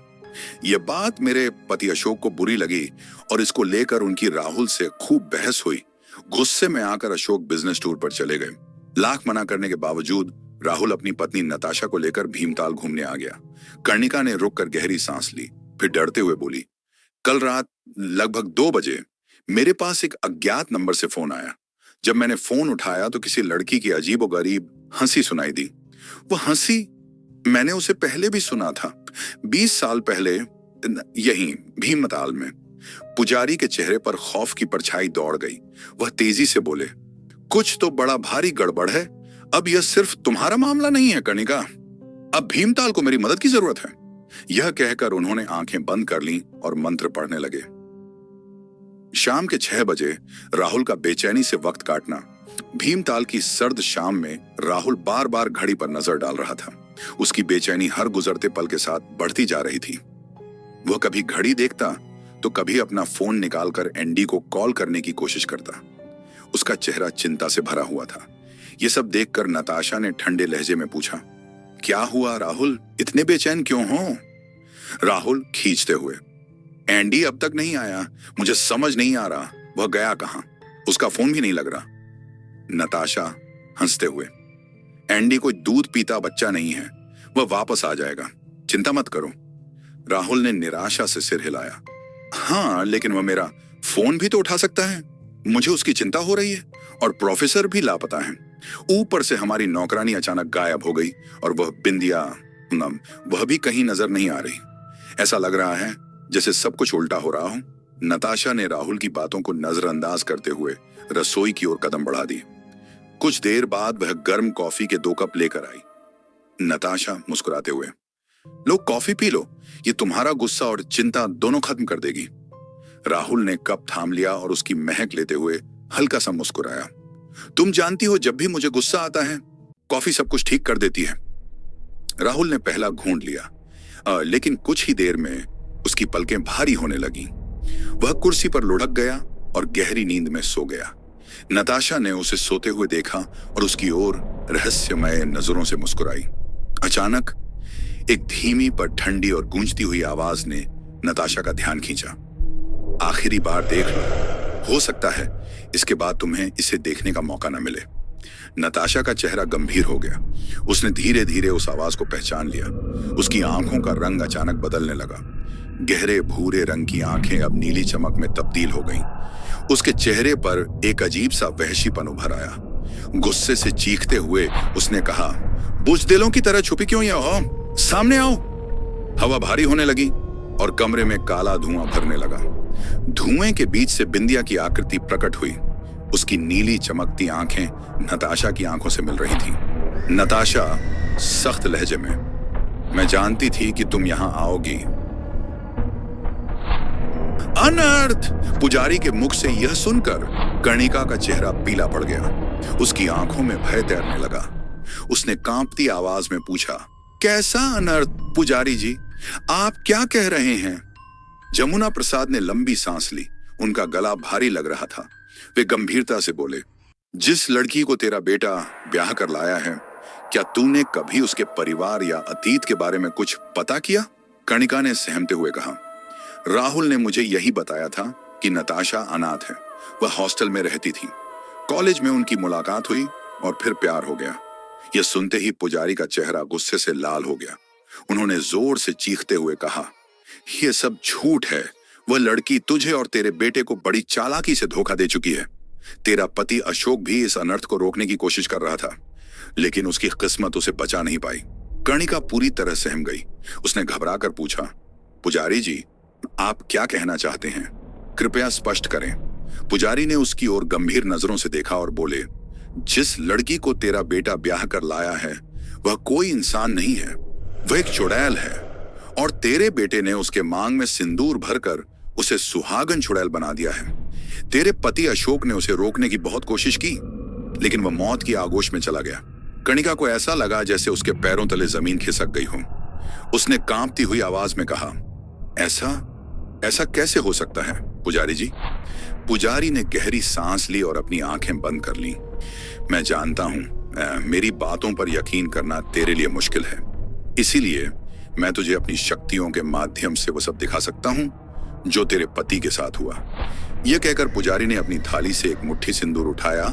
यह बात मेरे पति अशोक को बुरी लगी और इसको लेकर उनकी राहुल से खूब बहस हुई। गुस्से में आकर अशोक बिजनेस टूर पर चले गए। लाख मना करने के बावजूद राहुल अपनी पत्नी नताशा को लेकर भीमताल घूमने आ गया। कर्णिका ने रुककर गहरी सांस ली, फिर डरते हुए बोली, कल रात लगभग 2 बजे मेरे पास एक अज्ञात नंबर से फोन आया। जब मैंने फोन उठाया तो किसी लड़की की अजीबोगरीब हंसी सुनाई दी। वो हंसी मैंने उसे पहले भी सुना था, 20 साल पहले, यहीं भीमताल में। पुजारी के चेहरे पर खौफ की परछाई दौड़ गई। वह तेजी से बोले, कुछ तो बड़ा भारी गड़बड़ है। अब यह सिर्फ तुम्हारा मामला नहीं है कणिका, अब भीमताल को मेरी मदद की जरूरत है। यह कहकर उन्होंने आंखें बंद कर लीं और मंत्र पढ़ने लगे। शाम के 6 बजे राहुल का बेचैनी से वक्त काटना। भीमताल की सर्द शाम में राहुल बार बार घड़ी पर नजर डाल रहा था। उसकी बेचैनी हर गुजरते पल के साथ बढ़ती जा रही थी। वह कभी घड़ी देखता तो कभी अपना फोन निकालकर एंडी को कॉल करने की कोशिश करता। उसका चेहरा चिंता से भरा हुआ था। यह सब देखकर नताशा ने ठंडे लहजे में पूछा, क्या हुआ राहुल, इतने बेचैन क्यों हो? राहुल खींचते हुए, एंडी अब तक नहीं आया, मुझे समझ नहीं आ रहा वह गया कहां, उसका फोन भी नहीं लग रहा। नताशा हंसते हुए, एंडी कोई दूध पीता बच्चा नहीं है, वह वापस आ जाएगा, चिंता मत करो। राहुल ने निराशा से सिर हिलाया। हाँ, लेकिन वह मेरा फोन भी तो उठा सकता है। मुझे उसकी चिंता हो रही है और प्रोफेसर भी लापता है। ऊपर से हमारी नौकरानी अचानक गायब हो गई और वह बिंदिया वह भी कहीं नजर नहीं आ रही। ऐसा लग रहा है जैसे सब कुछ उल्टा हो रहा हो। नताशा ने राहुल की बातों को नजरअंदाज करते हुए रसोई की ओर कदम बढ़ा दी। कुछ देर बाद वह गर्म कॉफी के 2 कप लेकर आई। नताशा मुस्कुराते हुए, लो कॉफी पी लो, ये तुम्हारा गुस्सा और चिंता दोनों खत्म कर देगी। राहुल ने कप थाम लिया और उसकी महक लेते हुए हल्का सा मुस्कुराया। तुम जानती हो, जब भी मुझे गुस्सा आता है कॉफी सब कुछ ठीक कर देती है। राहुल ने पहला घूंट लिया, लेकिन कुछ ही देर में उसकी पलकें भारी होने लगी। वह कुर्सी पर लुढ़क गया और गहरी नींद में सो गया। नताशा ने उसे सोते हुए देखा और उसकी ओर रहस्यमय नजरों से मुस्कुराई। अचानक एक धीमी पर ठंडी और गूंजती हुई आवाज ने नताशा का ध्यान खींचा। आखिरी बार देख लो, हो सकता है इसके बाद तुम्हें इसे देखने का मौका न मिले। नताशा का चेहरा गंभीर हो गया। उसने धीरे धीरे उस आवाज को पहचान लिया। उसकी आंखों का रंग अचानक बदलने लगा। गहरे भूरे रंग की आंखें अब नीली चमक में तब्दील हो गईं। उसके चेहरे पर एक अजीब सा वहशीपन उभर आया। गुस्से से चीखते हुए उसने कहा, बुज़दिलों की तरह छुपी क्यों हो? सामने आओ। हवा भारी होने लगी और कमरे में काला धुआं भरने लगा। धुएं के बीच से बिंदिया की आकृति प्रकट हुई। उसकी नीली चमकती आंखें नताशा की आंखों से मिल रही थीं। नताशा सख्त लहजे में, मैं जानती थी कि तुम यहां आओगी। अनर्थ! पुजारी के मुख से यह सुनकर कर्णिका का चेहरा पीला पड़ गया। उसकी आंखों में भय तैरने लगा। उसने कांपती आवाज में पूछा, कैसा अनर्थ पुजारी जी? आप क्या कह रहे हैं? जमुना प्रसाद ने लंबी सांस ली। उनका गला भारी लग रहा था। वे गंभीरता से बोले, जिस लड़की को तेरा बेटा ब्याह कर लाया है, क्या तूने कभी उसके परिवार या अतीत के बारे में कुछ पता किया? कर्णिका ने सहमते हुए कहा, राहुल ने मुझे यही बताया था कि नताशा अनाथ है। वह हॉस्टल में रहती थी। कॉलेज में उनकी मुलाकात हुई और फिर प्यार हो गया। यह सुनते ही पुजारी का चेहरा गुस्से से लाल हो गया। उन्होंने जोर से चीखते हुए कहा, यह सब झूठ है। वह लड़की तुझे और तेरे बेटे को बड़ी चालाकी से धोखा दे चुकी है। तेरा पति अशोक भी इस अनर्थ को रोकने की कोशिश कर रहा था, लेकिन उसकी किस्मत उसे बचा नहीं पाई। कर्णिका पूरी तरह सहम गई। उसने घबराकर पूछा, पुजारी जी, आप क्या कहना चाहते हैं? कृपया स्पष्ट करें। पुजारी ने उसकी ओर गंभीर नजरों से देखा और बोले, जिस लड़की को तेरा बेटा ब्याह कर लाया है वह कोई इंसान नहीं है, वह एक चुड़ैल है। और तेरे बेटे ने उसके मांग में सिंदूर भरकर उसे सुहागन चुड़ैल बना दिया है। तेरे पति अशोक ने उसे रोकने की बहुत कोशिश की, लेकिन वह मौत की आगोश में चला गया। कर्णिका को ऐसा लगा जैसे उसके पैरों तले जमीन खिसक गई हो। उसने कांपती हुई आवाज में कहा, ऐसा कैसे हो सकता है पुजारी जी? पुजारी ने गहरी सांस ली और अपनी आंखें बंद कर ली। मैं जानता हूं, मेरी बातों पर यकीन करना तेरे लिए मुश्किल है, इसीलिए मैं तुझे अपनी शक्तियों के माध्यम से वो सब दिखा सकता हूं जो तेरे पति के साथ हुआ। यह कहकर पुजारी ने अपनी थाली से एक मुट्ठी सिंदूर उठाया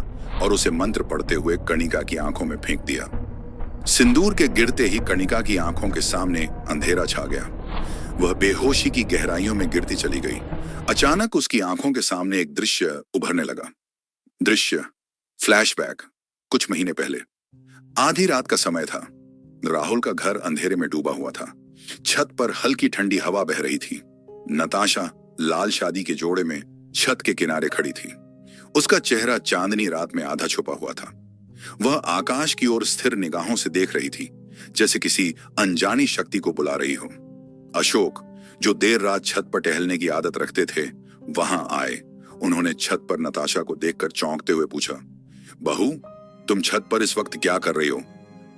और उसे मंत्र पढ़ते हुए कर्णिका की आंखों में फेंक दिया। सिंदूर के गिरते ही कर्णिका की आंखों के सामने अंधेरा छा गया। वह बेहोशी की गहराइयों में गिरती चली गई। अचानक उसकी आंखों के सामने एक दृश्य उभरने लगा। दृश्य फ्लैशबैक। कुछ महीने पहले आधी रात का समय था। राहुल का घर अंधेरे में डूबा हुआ था। छत पर हल्की ठंडी हवा बह रही थी। नताशा लाल शादी के जोड़े में छत के किनारे खड़ी थी। उसका चेहरा चांदनी रात में आधा छुपा हुआ था। वह आकाश की ओर स्थिर निगाहों से देख रही थी, जैसे किसी अनजानी शक्ति को बुला रही हो। अशोक, जो देर रात छत पर टहलने की आदत रखते थे, वहां आए। उन्होंने छत पर नताशा को देखकर चौंकते हुए पूछा, बहू, तुम छत पर इस वक्त क्या कर रही हो?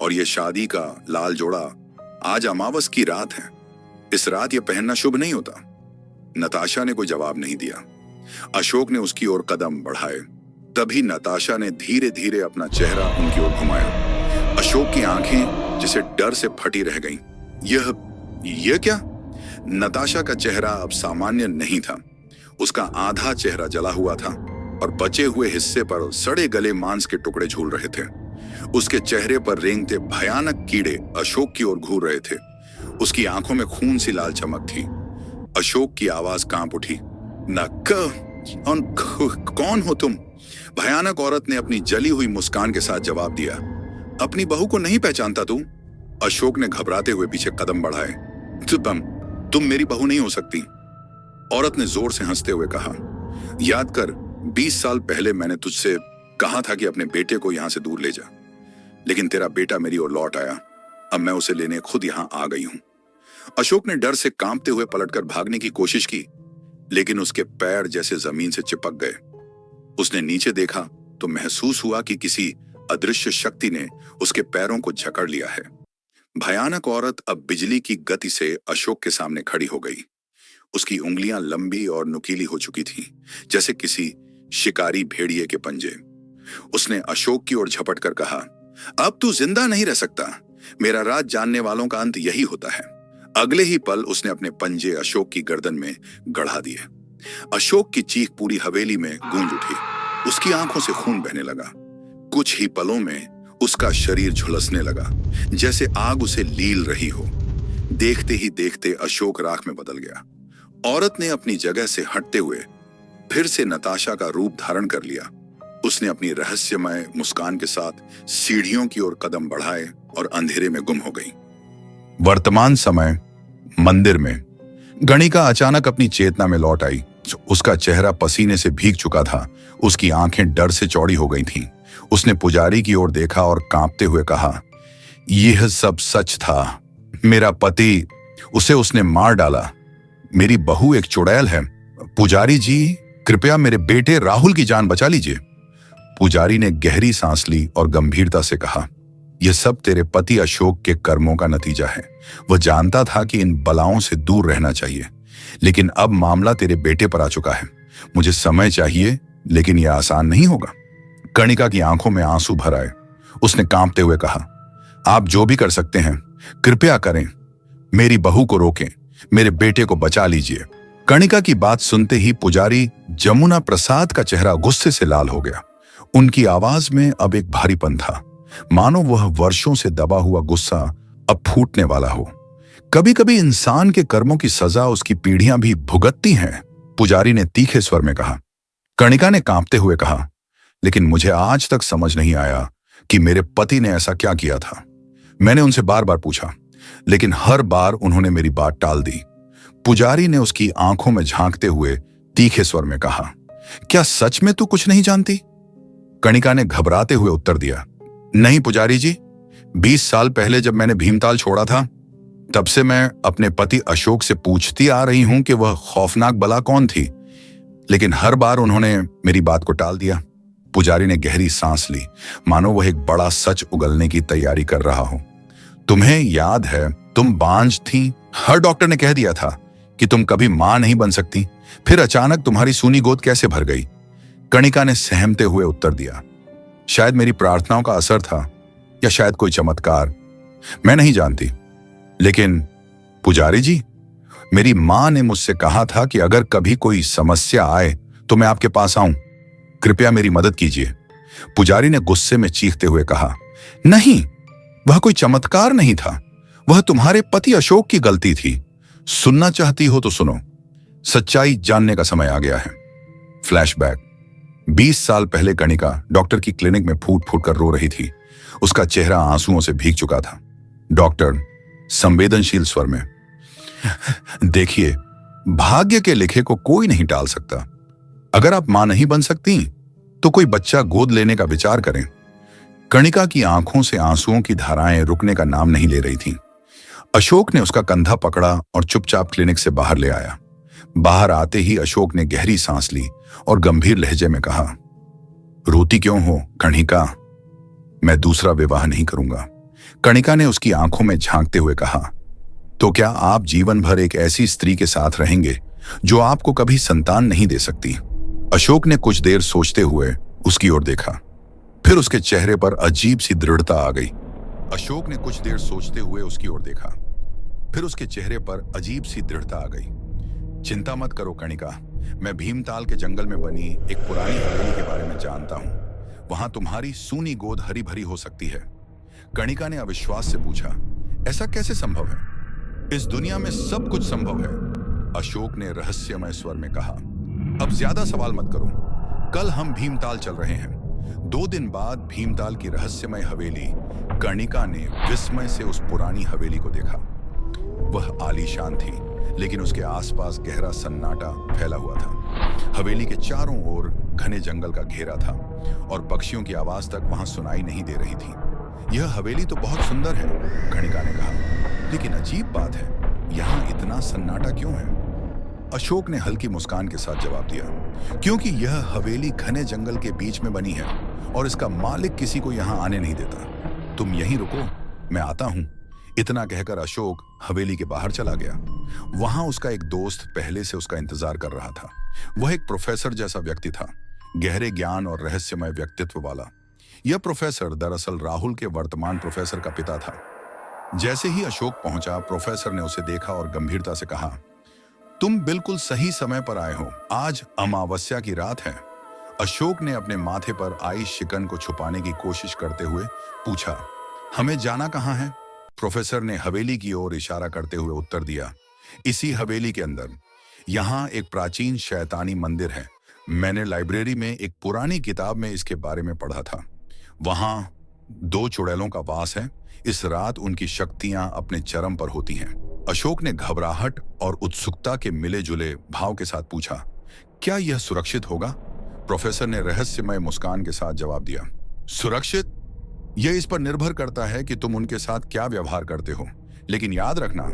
और ये शादी का लाल जोड़ा, आज अमावस की रात है। इस रात यह पहनना शुभ नहीं होता। नताशा ने कोई जवाब नहीं दिया। अशोक ने उसकी ओर कदम बढ़ाए। तभी नताशा ने धीरे धीरे अपना चेहरा उनकी ओर घुमाया। अशोक की आंखें जिसे डर से फटी रह गईं। यह क्या? नताशा का चेहरा अब सामान्य नहीं था। उसका आधा चेहरा जला हुआ था और बचे हुए हिस्से पर सड़े गले मांस के टुकड़े झूल रहे थे। उसके चेहरे पर रेंगते भयानक कीड़े अशोक की ओर घूर रहे थे। उसकी आंखों में खून सी लाल चमक थी। अशोक की आवाज कांप उठी। कौन हो तुम? भयानक औरत ने अपनी जली हुई मुस्कान के साथ जवाब दिया। अपनी बहू को नहीं पहचानता तू? अशोक ने घबराते हुए पीछे कदम बढ़ाए। तुम मेरी बहू नहीं हो सकती, औरत ने जोर से हंसते हुए कहा। याद कर, 20 साल पहले मैंने तुझसे कहा था कि अपने बेटे को यहां से दूर ले जा, लेकिन तेरा बेटा मेरी ओर लौट आया। अब मैं उसे लेने खुद यहां आ गई हूं। अशोक ने डर से कांपते हुए पलटकर भागने की कोशिश की, लेकिन उसके पैर जैसे जमीन से चिपक गए। उसने नीचे देखा तो महसूस हुआ कि किसी अदृश्य शक्ति ने उसके पैरों को जकड़ लिया है। भयानक औरत अब बिजली की गति से अशोक के सामने खड़ी हो गई। उसकी उंगलियां लंबी और नुकीली हो चुकी थीं, जैसे किसी शिकारी भेड़िए के पंजे। उसने अशोक की ओर झपट कर कहा, अब तू जिंदा नहीं रह सकता। मेरा राज जानने वालों का अंत यही होता है। अगले ही पल उसने अपने पंजे अशोक की गर्दन में गढ़ा दिए। अशोक की चीख पूरी हवेली में गूंज उठी। उसकी आंखों से खून बहने लगा। कुछ ही पलों में उसका शरीर झुलसने लगा, जैसे आग उसे लील रही हो। देखते ही देखते अशोक राख में बदल गया। औरत ने अपनी जगह से हटते हुए फिर से नताशा का रूप धारण कर लिया। उसने अपनी रहस्यमय मुस्कान के साथ सीढ़ियों की ओर कदम बढ़ाए और अंधेरे में गुम हो गई। वर्तमान समय मंदिर में गणिका अचानक अपनी चेतना में लौट आई। उसका चेहरा पसीने से भीग चुका था। उसकी आंखें डर से चौड़ी हो गई थीं। उसने पुजारी की ओर देखा और कांपते हुए कहा, यह सब सच था। मेरा पति, उसे उसने मार डाला। मेरी बहू एक चुड़ैल है। पुजारी जी, कृपया मेरे बेटे राहुल की जान बचा लीजिए। पुजारी ने गहरी सांस ली और गंभीरता से कहा, यह सब तेरे पति अशोक के कर्मों का नतीजा है। वह जानता था कि इन बलाओं से दूर रहना चाहिए, लेकिन अब मामला तेरे बेटे पर आ चुका है। मुझे समय चाहिए, लेकिन यह आसान नहीं होगा। कणिका की आंखों में आंसू भर आए। उसने कांपते हुए कहा, आप जो भी कर सकते हैं कृपया करें। मेरी बहू को रोकें, मेरे बेटे को बचा लीजिए। कणिका की बात सुनते ही पुजारी जमुना प्रसाद का चेहरा गुस्से से लाल हो गया। उनकी आवाज में अब एक भारीपन था, मानो वह वर्षों से दबा हुआ गुस्सा अब फूटने वाला हो। कभी कभी इंसान के कर्मों की सजा उसकी पीढ़ियां भी भुगतती हैं, पुजारी ने तीखे स्वर में कहा। कणिका ने कांपते हुए कहा, लेकिन मुझे आज तक समझ नहीं आया कि मेरे पति ने ऐसा क्या किया था। मैंने उनसे बार बार पूछा, लेकिन हर बार उन्होंने मेरी बात टाल दी। पुजारी ने उसकी आंखों में झांकते हुए तीखे स्वर में कहा, क्या सच में तू कुछ नहीं जानती? कणिका ने घबराते हुए उत्तर दिया, नहीं पुजारी जी, 20 साल पहले जब मैंने भीमताल छोड़ा था, तब से मैं अपने पति अशोक से पूछती आ रही हूं कि वह खौफनाक बला कौन थी, लेकिन हर बार उन्होंने मेरी बात को टाल दिया। पुजारी ने गहरी सांस ली, मानो वह एक बड़ा सच उगलने की तैयारी कर रहा हो। तुम्हें याद है, तुम बांझ थी। हर डॉक्टर ने कह दिया था कि तुम कभी मां नहीं बन सकती। फिर अचानक तुम्हारी सूनी गोद कैसे भर गई? कणिका ने सहमते हुए उत्तर दिया, शायद मेरी प्रार्थनाओं का असर था, या शायद कोई चमत्कार, मैं नहीं जानती। लेकिन पुजारी जी, मेरी मां ने मुझसे कहा था कि अगर कभी कोई समस्या आए तो मैं आपके पास आऊं। कृपया मेरी मदद कीजिए। पुजारी ने गुस्से में चीखते हुए कहा, नहीं, वह कोई चमत्कार नहीं था। वह तुम्हारे पति अशोक की गलती थी। सुनना चाहती हो तो सुनो। सच्चाई जानने का समय आ गया है। फ्लैशबैक। 20 साल पहले कणिका डॉक्टर की क्लिनिक में फूट फूट कर रो रही थी। उसका चेहरा आंसुओं से भीग चुका था। डॉक्टर संवेदनशील स्वर में, देखिए, भाग्य के लिखे को कोई नहीं टाल सकता। अगर आप मां नहीं बन सकती तो कोई बच्चा गोद लेने का विचार करें। कणिका की आंखों से आंसुओं की धाराएं रुकने का नाम नहीं ले रही थीं। अशोक ने उसका कंधा पकड़ा और चुपचाप क्लिनिक से बाहर ले आया। बाहर आते ही अशोक ने गहरी सांस ली और गंभीर लहजे में कहा, रोती क्यों हो कणिका? मैं दूसरा विवाह नहीं करूंगा। कणिका ने उसकी आंखों में झांकते हुए कहा, तो क्या आप जीवन भर एक ऐसी स्त्री के साथ रहेंगे जो आपको कभी संतान नहीं दे सकती? अशोक ने कुछ देर सोचते हुए उसकी ओर देखा, फिर उसके चेहरे पर अजीब सी दृढ़ता आ गई। अशोक ने कुछ देर सोचते हुए उसकी ओर देखा, फिर उसके चेहरे पर अजीब सी दृढ़ता आ गई। चिंता मत करो कणिका, मैं भीमताल के जंगल में बनी एक पुरानी हवेली के बारे में जानता हूं। वहां तुम्हारी सूनी गोद हरी भरी हो सकती है। कणिका ने अविश्वास से पूछा, ऐसा कैसे संभव है? इस दुनिया में सब कुछ संभव है। अशोक ने रहस्यमय स्वर में कहा। अब ज्यादा सवाल मत करो, कल हम भीमताल चल रहे हैं। 2 दिन बाद भीमताल की रहस्यमय हवेली। कर्णिका ने विस्मय से उस पुरानी हवेली को देखा। वह आलीशान थी, लेकिन उसके आसपास गहरा सन्नाटा फैला हुआ था। हवेली के चारों ओर घने जंगल का घेरा था और पक्षियों की आवाज तक वहां सुनाई नहीं दे रही थी। यह हवेली तो बहुत सुंदर है, कर्णिका ने कहा, लेकिन अजीब बात है, यहाँ इतना सन्नाटा क्यों है? अशोक ने हल्की मुस्कान के साथ जवाब दिया, क्योंकि यह हवेली घने जंगल के बीच में बनी है और इसका मालिक किसी को यहाँ आने नहीं देता। तुम यहीं रुको, मैं आता हूं। इतना कहकर अशोक हवेली के बाहर चला गया। वहां उसका एक दोस्त पहले से उसका इंतजार कर रहा था। वह एक प्रोफेसर जैसा व्यक्ति था, गहरे ज्ञान और रहस्यमय व्यक्तित्व वाला। यह प्रोफेसर दरअसल राहुल के वर्तमान प्रोफेसर का पिता था। जैसे ही अशोक पहुंचा, प्रोफेसर ने उसे देखा और गंभीरता से कहा, तुम बिल्कुल सही समय पर आए हो। आज अमावस्या की रात है। अशोक ने अपने माथे पर आई शिकन को छुपाने की कोशिश करते हुए पूछा, हमें जाना कहाँ है? प्रोफेसर ने हवेली की ओर इशारा करते हुए उत्तर दिया, इसी हवेली के अंदर। यहाँ एक प्राचीन शैतानी मंदिर है। मैंने लाइब्रेरी में एक पुरानी किताब में इसके बारे में पढ़ा था। वहां 2 चुड़ैलों का वास है। इस रात उनकी शक्तियां अपने चरम पर होती हैं। अशोक ने घबराहट और उत्सुकता के मिले जुले भाव के साथ पूछा, क्या यह सुरक्षित होगा? प्रोफेसर ने रहस्यमय मुस्कान के साथ जवाब दिया, सुरक्षित? यह इस पर निर्भर करता है कि तुम उनके साथ क्या व्यवहार करते हो। लेकिन याद रखना,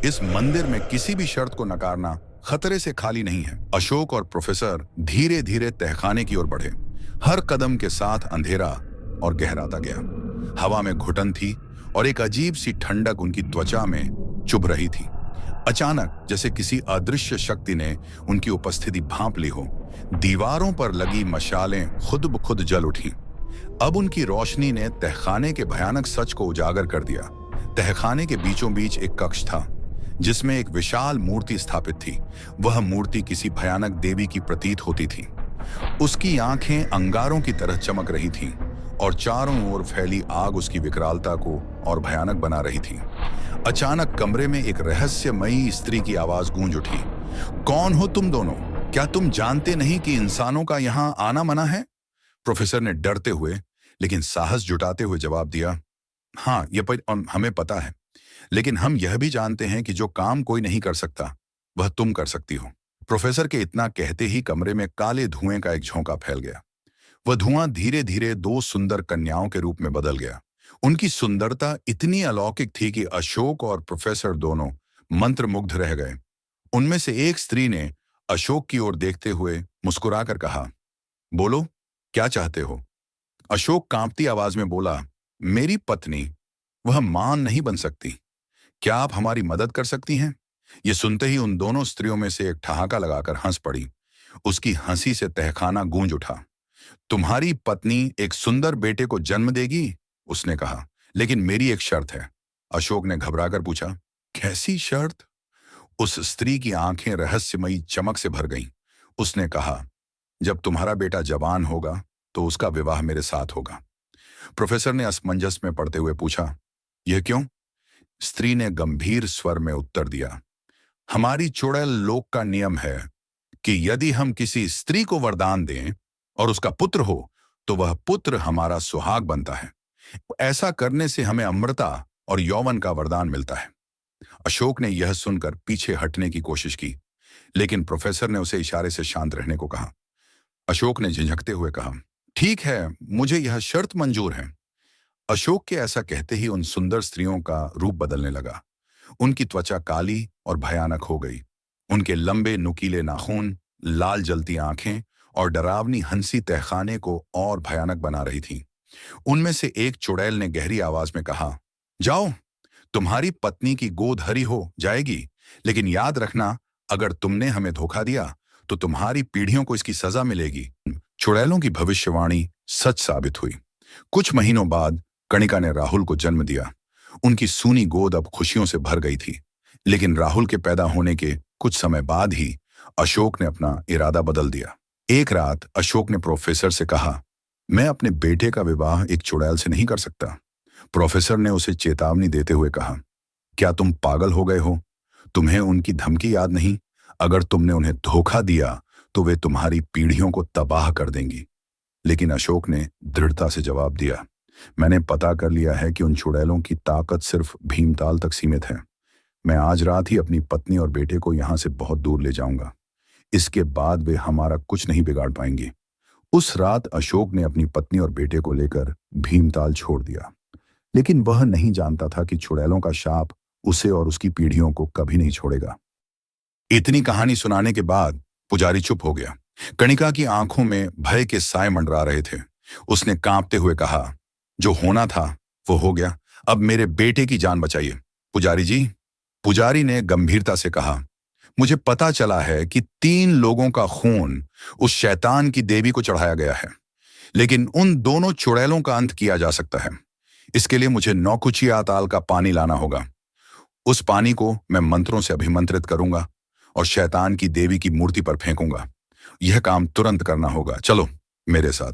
इस मंदिर में किसी भी शर्त को नकारना खतरे से खाली नहीं है। अशोक और प्रोफेसर धीरे धीरे तहखाने की ओर बढ़े। हर कदम के साथ अंधेरा और गहराता गया। हवा में घुटन थी और एक अजीब सी ठंडक उनकी त्वचा में चुभ रही थी। अचानक जैसे किसी अदृश्य शक्ति ने उनकी उपस्थिति भांप ली हो, दीवारों पर लगी मशालें खुद ब खुद जल उठी। अब उनकी रोशनी ने तहखाने के भयानक सच को उजागर कर दिया। तहखाने के बीचों बीच एक कक्ष था जिसमें एक विशाल मूर्ति स्थापित थी। वह मूर्ति किसी भयानक देवी की प्रतीत होती थी। उसकी आंखें अंगारों की तरह चमक रही थीं और चारों ओर फैली आग उसकी विकरालता को और भयानक बना रही थी। अचानक कमरे में एक रहस्यमयी स्त्री की आवाज गूंज उठी, कौन हो तुम दोनों? क्या तुम जानते नहीं कि इंसानों का यहाँ आना मना है? प्रोफेसर ने डरते हुए लेकिन साहस जुटाते हुए जवाब दिया, हाँ, हमें पता है, लेकिन हम यह भी जानते हैं कि जो काम कोई नहीं कर सकता वह तुम कर सकती हो। प्रोफेसर के इतना कहते ही कमरे में काले धुएं का एक झोंका फैल गया। वह धुआं धीरे धीरे 2 सुंदर कन्याओं के रूप में बदल गया। उनकी सुंदरता इतनी अलौकिक थी कि अशोक और प्रोफेसर दोनों मंत्रमुग्ध रह गए। उनमें से एक स्त्री ने अशोक की ओर देखते हुए मुस्कुराकर कहा, बोलो, क्या चाहते हो? अशोक कांपती आवाज में बोला, मेरी पत्नी, वह मां नहीं बन सकती। क्या आप हमारी मदद कर सकती हैं? ये सुनते ही उन दोनों स्त्रियों में से एक ठहाका लगाकर हंस पड़ी। उसकी हंसी से तहखाना गूंज उठा। तुम्हारी पत्नी एक सुंदर बेटे को जन्म देगी, उसने कहा, लेकिन मेरी एक शर्त है। अशोक ने घबराकर पूछा, कैसी शर्त? उस स्त्री की आंखें रहस्यमयी चमक से भर गईं। उसने कहा, जब तुम्हारा बेटा जवान होगा तो उसका विवाह मेरे साथ होगा। प्रोफेसर ने असमंजस में पड़ते हुए पूछा, यह क्यों? स्त्री ने गंभीर स्वर में उत्तर दिया, हमारी चुड़ैल लोक का नियम है कि यदि हम किसी स्त्री को वरदान दें और उसका पुत्र हो तो वह पुत्र हमारा सुहाग बनता है। ऐसा करने से हमें अमृता और यौवन का वरदान मिलता है। अशोक ने यह सुनकर पीछे हटने की कोशिश की, लेकिन प्रोफेसर ने उसे इशारे से शांत रहने को कहा। अशोक ने झिझकते हुए कहा, ठीक है, मुझे यह शर्त मंजूर है। अशोक के ऐसा कहते ही उन सुंदर स्त्रियों का रूप बदलने लगा। उनकी त्वचा काली और भयानक हो गई। उनके लंबे नुकीले नाखून, लाल जलती आंखें और डरावनी हंसी तहखाने को और भयानक बना रही थी। उनमें से एक चुड़ैल ने गहरी आवाज में कहा, जाओ, तुम्हारी पत्नी की गोद हरी हो जाएगी, लेकिन याद रखना, अगर तुमने हमें धोखा दिया तो तुम्हारी पीढ़ियों को इसकी सजा मिलेगी। चुड़ैलों की भविष्यवाणी सच साबित हुई। कुछ महीनों बाद कर्णिका ने राहुल को जन्म दिया। उनकी सूनी गोद अब खुशियों से भर गई थी। लेकिन राहुल के पैदा होने के कुछ समय बाद ही अशोक ने अपना इरादा बदल दिया। एक रात अशोक ने प्रोफेसर से कहा, मैं अपने बेटे का विवाह एक चुड़ैल से नहीं कर सकता। प्रोफेसर ने उसे चेतावनी देते हुए कहा, क्या तुम पागल हो गए हो? तुम्हें उनकी धमकी याद नहीं? अगर तुमने उन्हें धोखा दिया तो वे तुम्हारी पीढ़ियों को तबाह कर देंगी। लेकिन अशोक ने दृढ़ता से जवाब दिया, मैंने पता कर लिया है कि उन चुड़ैलों की ताकत सिर्फ भीमताल तक सीमित है। मैं आज रात ही अपनी पत्नी और बेटे को यहां से बहुत दूर ले जाऊंगा। इसके बाद वे हमारा कुछ नहीं बिगाड़ पाएंगे। उस रात अशोक ने अपनी पत्नी और बेटे को लेकर भीमताल छोड़ दिया, लेकिन वह नहीं जानता था कि चुड़ैलों का शाप उसे और उसकी पीढ़ियों को कभी नहीं छोड़ेगा। इतनी कहानी सुनाने के बाद पुजारी चुप हो गया। कणिका की आंखों में भय के साए मंडरा रहे थे। उसने कांपते हुए कहा, जो होना था वो हो गया, अब मेरे बेटे की जान बचाइए। पुजारी जी, पुजारी ने गंभीरता से कहा, मुझे पता चला है कि 3 लोगों का खून उस शैतान की देवी को चढ़ाया गया है, लेकिन उन दोनों चुड़ैलों का अंत किया जा सकता है। इसके लिए मुझे नौकुचिया ताल का पानी लाना होगा। उस पानी को मैं मंत्रों से अभिमंत्रित करूंगा और शैतान की देवी की मूर्ति पर फेंकूंगा। यह काम तुरंत करना होगा, चलो मेरे साथ।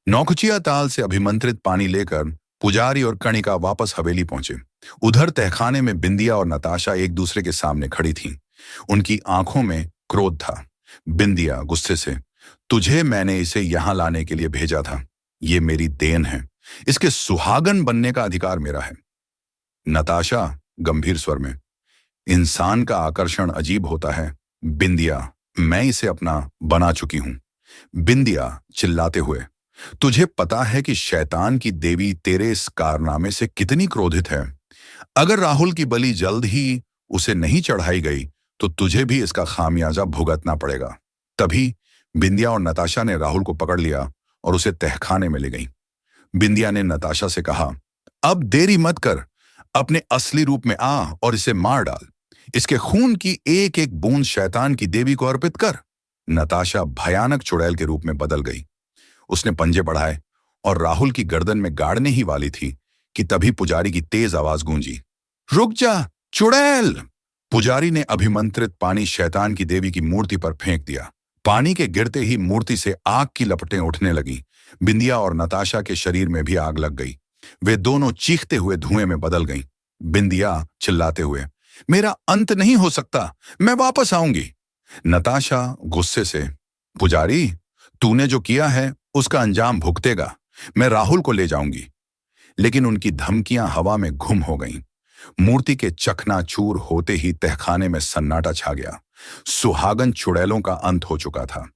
नौकुचिया ताल से अभिमंत्रित पानी लेकर पुजारी और कणिका वापस हवेली पहुंचे। उधर तहखाने में बिंदिया और नताशा एक दूसरे के सामने खड़ी थीं। उनकी आंखों में क्रोध था। बिंदिया गुस्से से, तुझे मैंने इसे यहां लाने के लिए भेजा था। ये मेरी देन है, इसके सुहागन बनने का अधिकार मेरा है। नताशा गंभीर स्वर में, इंसान का आकर्षण अजीब होता है। बिंदिया, मैं इसे अपना बना चुकी हूं। बिंदिया चिल्लाते हुए, तुझे पता है कि शैतान की देवी तेरे इस कारनामे से कितनी क्रोधित है। अगर राहुल की बलि जल्द ही उसे नहीं चढ़ाई गई तो तुझे भी इसका खामियाजा भुगतना पड़ेगा। तभी बिंदिया और नताशा ने राहुल को पकड़ लिया और उसे तहखाने में ले गई। बिंदिया ने नताशा से कहा, अब देरी मत कर, अपने असली रूप में आ और इसे मार डाल। इसके खून की एक एक बूंद शैतान की देवी को अर्पित कर। नताशा भयानक चुड़ैल के रूप में बदल गई। उसने पंजे बढ़ाए और राहुल की गर्दन में गाड़ने ही वाली थी कि तभी पुजारी की तेज आवाज गूंजी, रुक जा चुड़ैल। पुजारी ने अभिमंत्रित पानी शैतान की देवी की मूर्ति पर फेंक दिया। पानी के गिरते ही मूर्ति से आग की लपटें उठने लगी। बिंदिया और नताशा के शरीर में भी आग लग गई। वे दोनों चीखते हुए धुएं में बदल गईं। बिंदिया चिल्लाते हुए, मेरा अंत नहीं हो सकता, मैं वापस आऊंगी। नताशा गुस्से से, पुजारी, तूने जो किया है उसका अंजाम भुगतेगा। मैं राहुल को ले जाऊंगी। लेकिन उनकी धमकियां हवा में गुम हो गईं। मूर्ति के चकनाचूर होते ही तहखाने में सन्नाटा छा गया। सुहागन चुड़ैलों का अंत हो चुका था।